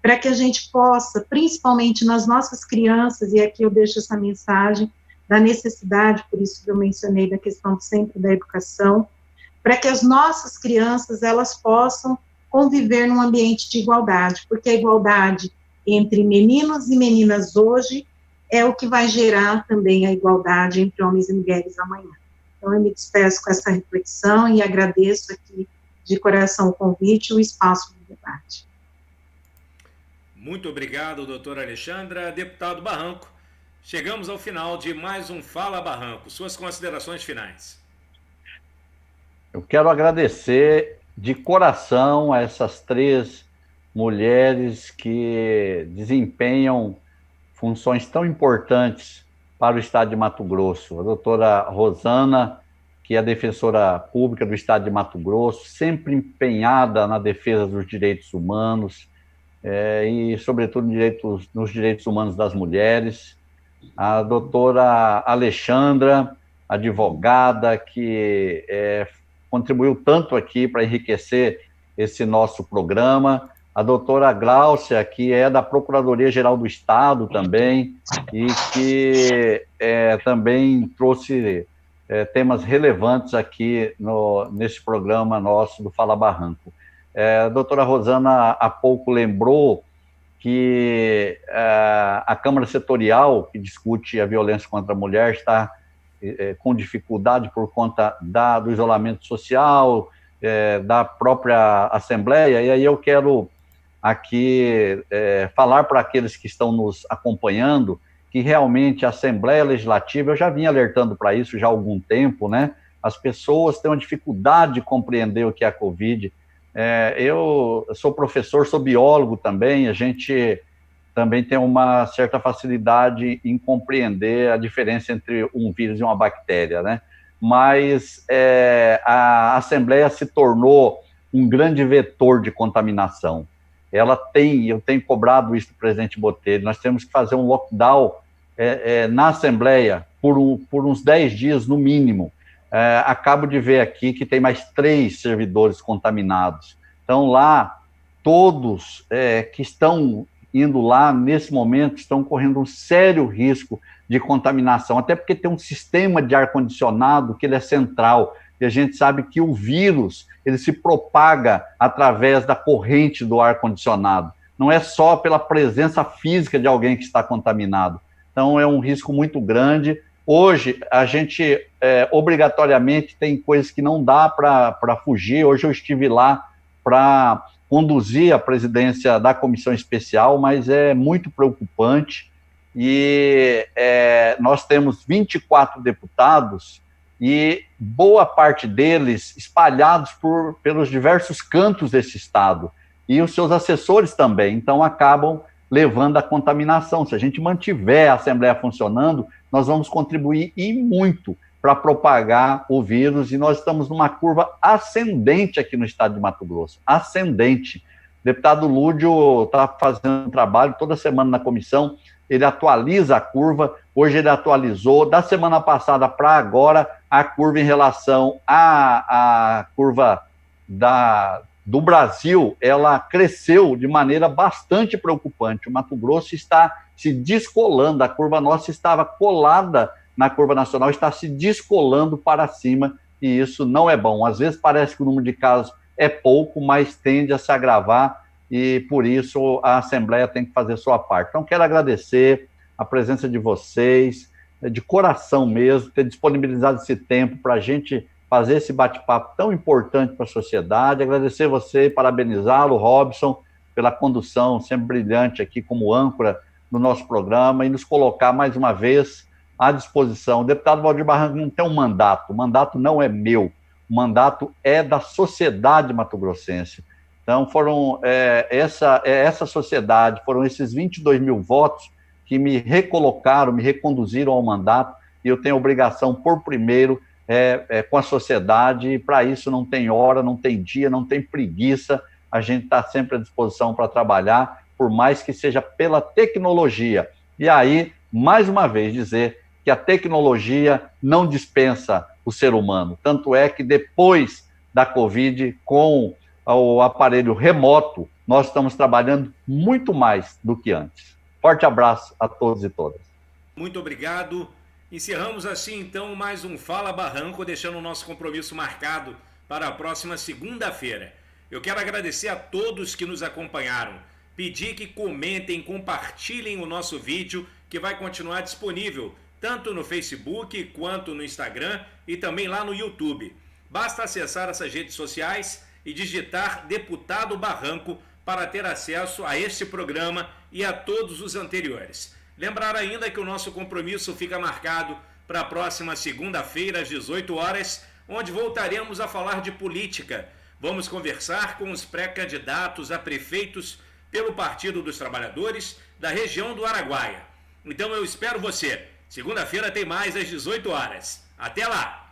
para que a gente possa, principalmente nas nossas crianças, e aqui eu deixo essa mensagem da necessidade, por isso que eu mencionei da questão sempre da educação, para que as nossas crianças, elas possam conviver num ambiente de igualdade, porque a igualdade entre meninos e meninas hoje é o que vai gerar também a igualdade entre homens e mulheres amanhã. Então, eu me despeço com essa reflexão e agradeço aqui de coração o convite e o espaço do debate. Muito obrigado, doutora Alexandra. Deputado Barranco, chegamos ao final de mais um Fala Barranco. Suas considerações finais. Eu quero agradecer de coração a essas 3 mulheres que desempenham funções tão importantes para o Estado de Mato Grosso. A doutora Rosana, que é a defensora pública do Estado de Mato Grosso, sempre empenhada na defesa dos direitos humanos e, sobretudo, nos direitos humanos das mulheres. A doutora Alexandra, advogada, que contribuiu tanto aqui para enriquecer esse nosso programa. A doutora Gláucia, que é da Procuradoria-Geral do Estado também, e que também trouxe temas relevantes aqui nesse programa nosso do Fala Barranco. A doutora Rosana há pouco lembrou que a Câmara Setorial, que discute a violência contra a mulher, está com dificuldade por conta do isolamento social, da própria Assembleia, e aí eu quero aqui falar para aqueles que estão nos acompanhando que realmente a Assembleia Legislativa, eu já vim alertando para isso já há algum tempo, né? As pessoas têm uma dificuldade de compreender o que é a Covid. Eu sou professor, sou biólogo também, a gente também tem uma certa facilidade em compreender a diferença entre um vírus e uma bactéria, né? Mas a Assembleia se tornou um grande vetor de contaminação. Eu tenho cobrado isso do presidente Botelho, nós temos que fazer um lockdown na Assembleia por uns 10 dias no mínimo. Acabo de ver aqui que tem mais 3 servidores contaminados. Então, lá, todos que estão indo lá, nesse momento, estão correndo um sério risco de contaminação, até porque tem um sistema de ar-condicionado que ele é central, e a gente sabe que o vírus, ele se propaga através da corrente do ar-condicionado, não é só pela presença física de alguém que está contaminado. Então, é um risco muito grande. Hoje, a gente, obrigatoriamente, tem coisas que não dá para fugir. Hoje eu estive lá para conduzir a presidência da comissão especial, mas é muito preocupante, e nós temos 24 deputados, e boa parte deles espalhados pelos diversos cantos desse estado, e os seus assessores também, então acabam levando a contaminação. Se a gente mantiver a Assembleia funcionando, nós vamos contribuir e muito para propagar o vírus, e nós estamos numa curva ascendente aqui no estado de Mato Grosso, ascendente. O deputado Lúdio está fazendo um trabalho toda semana na comissão, ele atualiza a curva, hoje ele atualizou, da semana passada para agora, a curva em relação à curva do Brasil, ela cresceu de maneira bastante preocupante. O Mato Grosso está se descolando, a curva nossa estava colada na curva nacional, está se descolando para cima, e isso não é bom. Às vezes parece que o número de casos é pouco, mas tende a se agravar, e por isso a Assembleia tem que fazer sua parte. Então, quero agradecer a presença de vocês, de coração mesmo, ter disponibilizado esse tempo para a gente fazer esse bate-papo tão importante para a sociedade. Agradecer você, parabenizá-lo, Robson, pela condução sempre brilhante aqui como âncora no nosso programa, e nos colocar mais uma vez à disposição. O deputado Valdir Barranco não tem um mandato, o mandato não é meu, o mandato é da sociedade mato-grossense. Então, foram essa sociedade, foram esses 22 mil votos que me recolocaram, me reconduziram ao mandato, e eu tenho obrigação, por primeiro, com a sociedade, e para isso não tem hora, não tem dia, não tem preguiça, a gente está sempre à disposição para trabalhar, por mais que seja pela tecnologia. E aí, mais uma vez, dizer que a tecnologia não dispensa o ser humano, tanto é que depois da Covid, com o aparelho remoto, nós estamos trabalhando muito mais do que antes. Forte abraço a todos e todas. Muito obrigado. Encerramos assim, então, mais um Fala Barranco, deixando o nosso compromisso marcado para a próxima segunda-feira. Eu quero agradecer a todos que nos acompanharam, pedir que comentem, compartilhem o nosso vídeo, que vai continuar disponível, tanto no Facebook, quanto no Instagram e também lá no YouTube. Basta acessar essas redes sociais e digitar Deputado Barranco para ter acesso a este programa e a todos os anteriores. Lembrar ainda que o nosso compromisso fica marcado para a próxima segunda-feira, às 18 horas, onde voltaremos a falar de política. Vamos conversar com os pré-candidatos a prefeitos pelo Partido dos Trabalhadores da região do Araguaia. Então eu espero você. Segunda-feira tem mais às 18 horas. Até lá!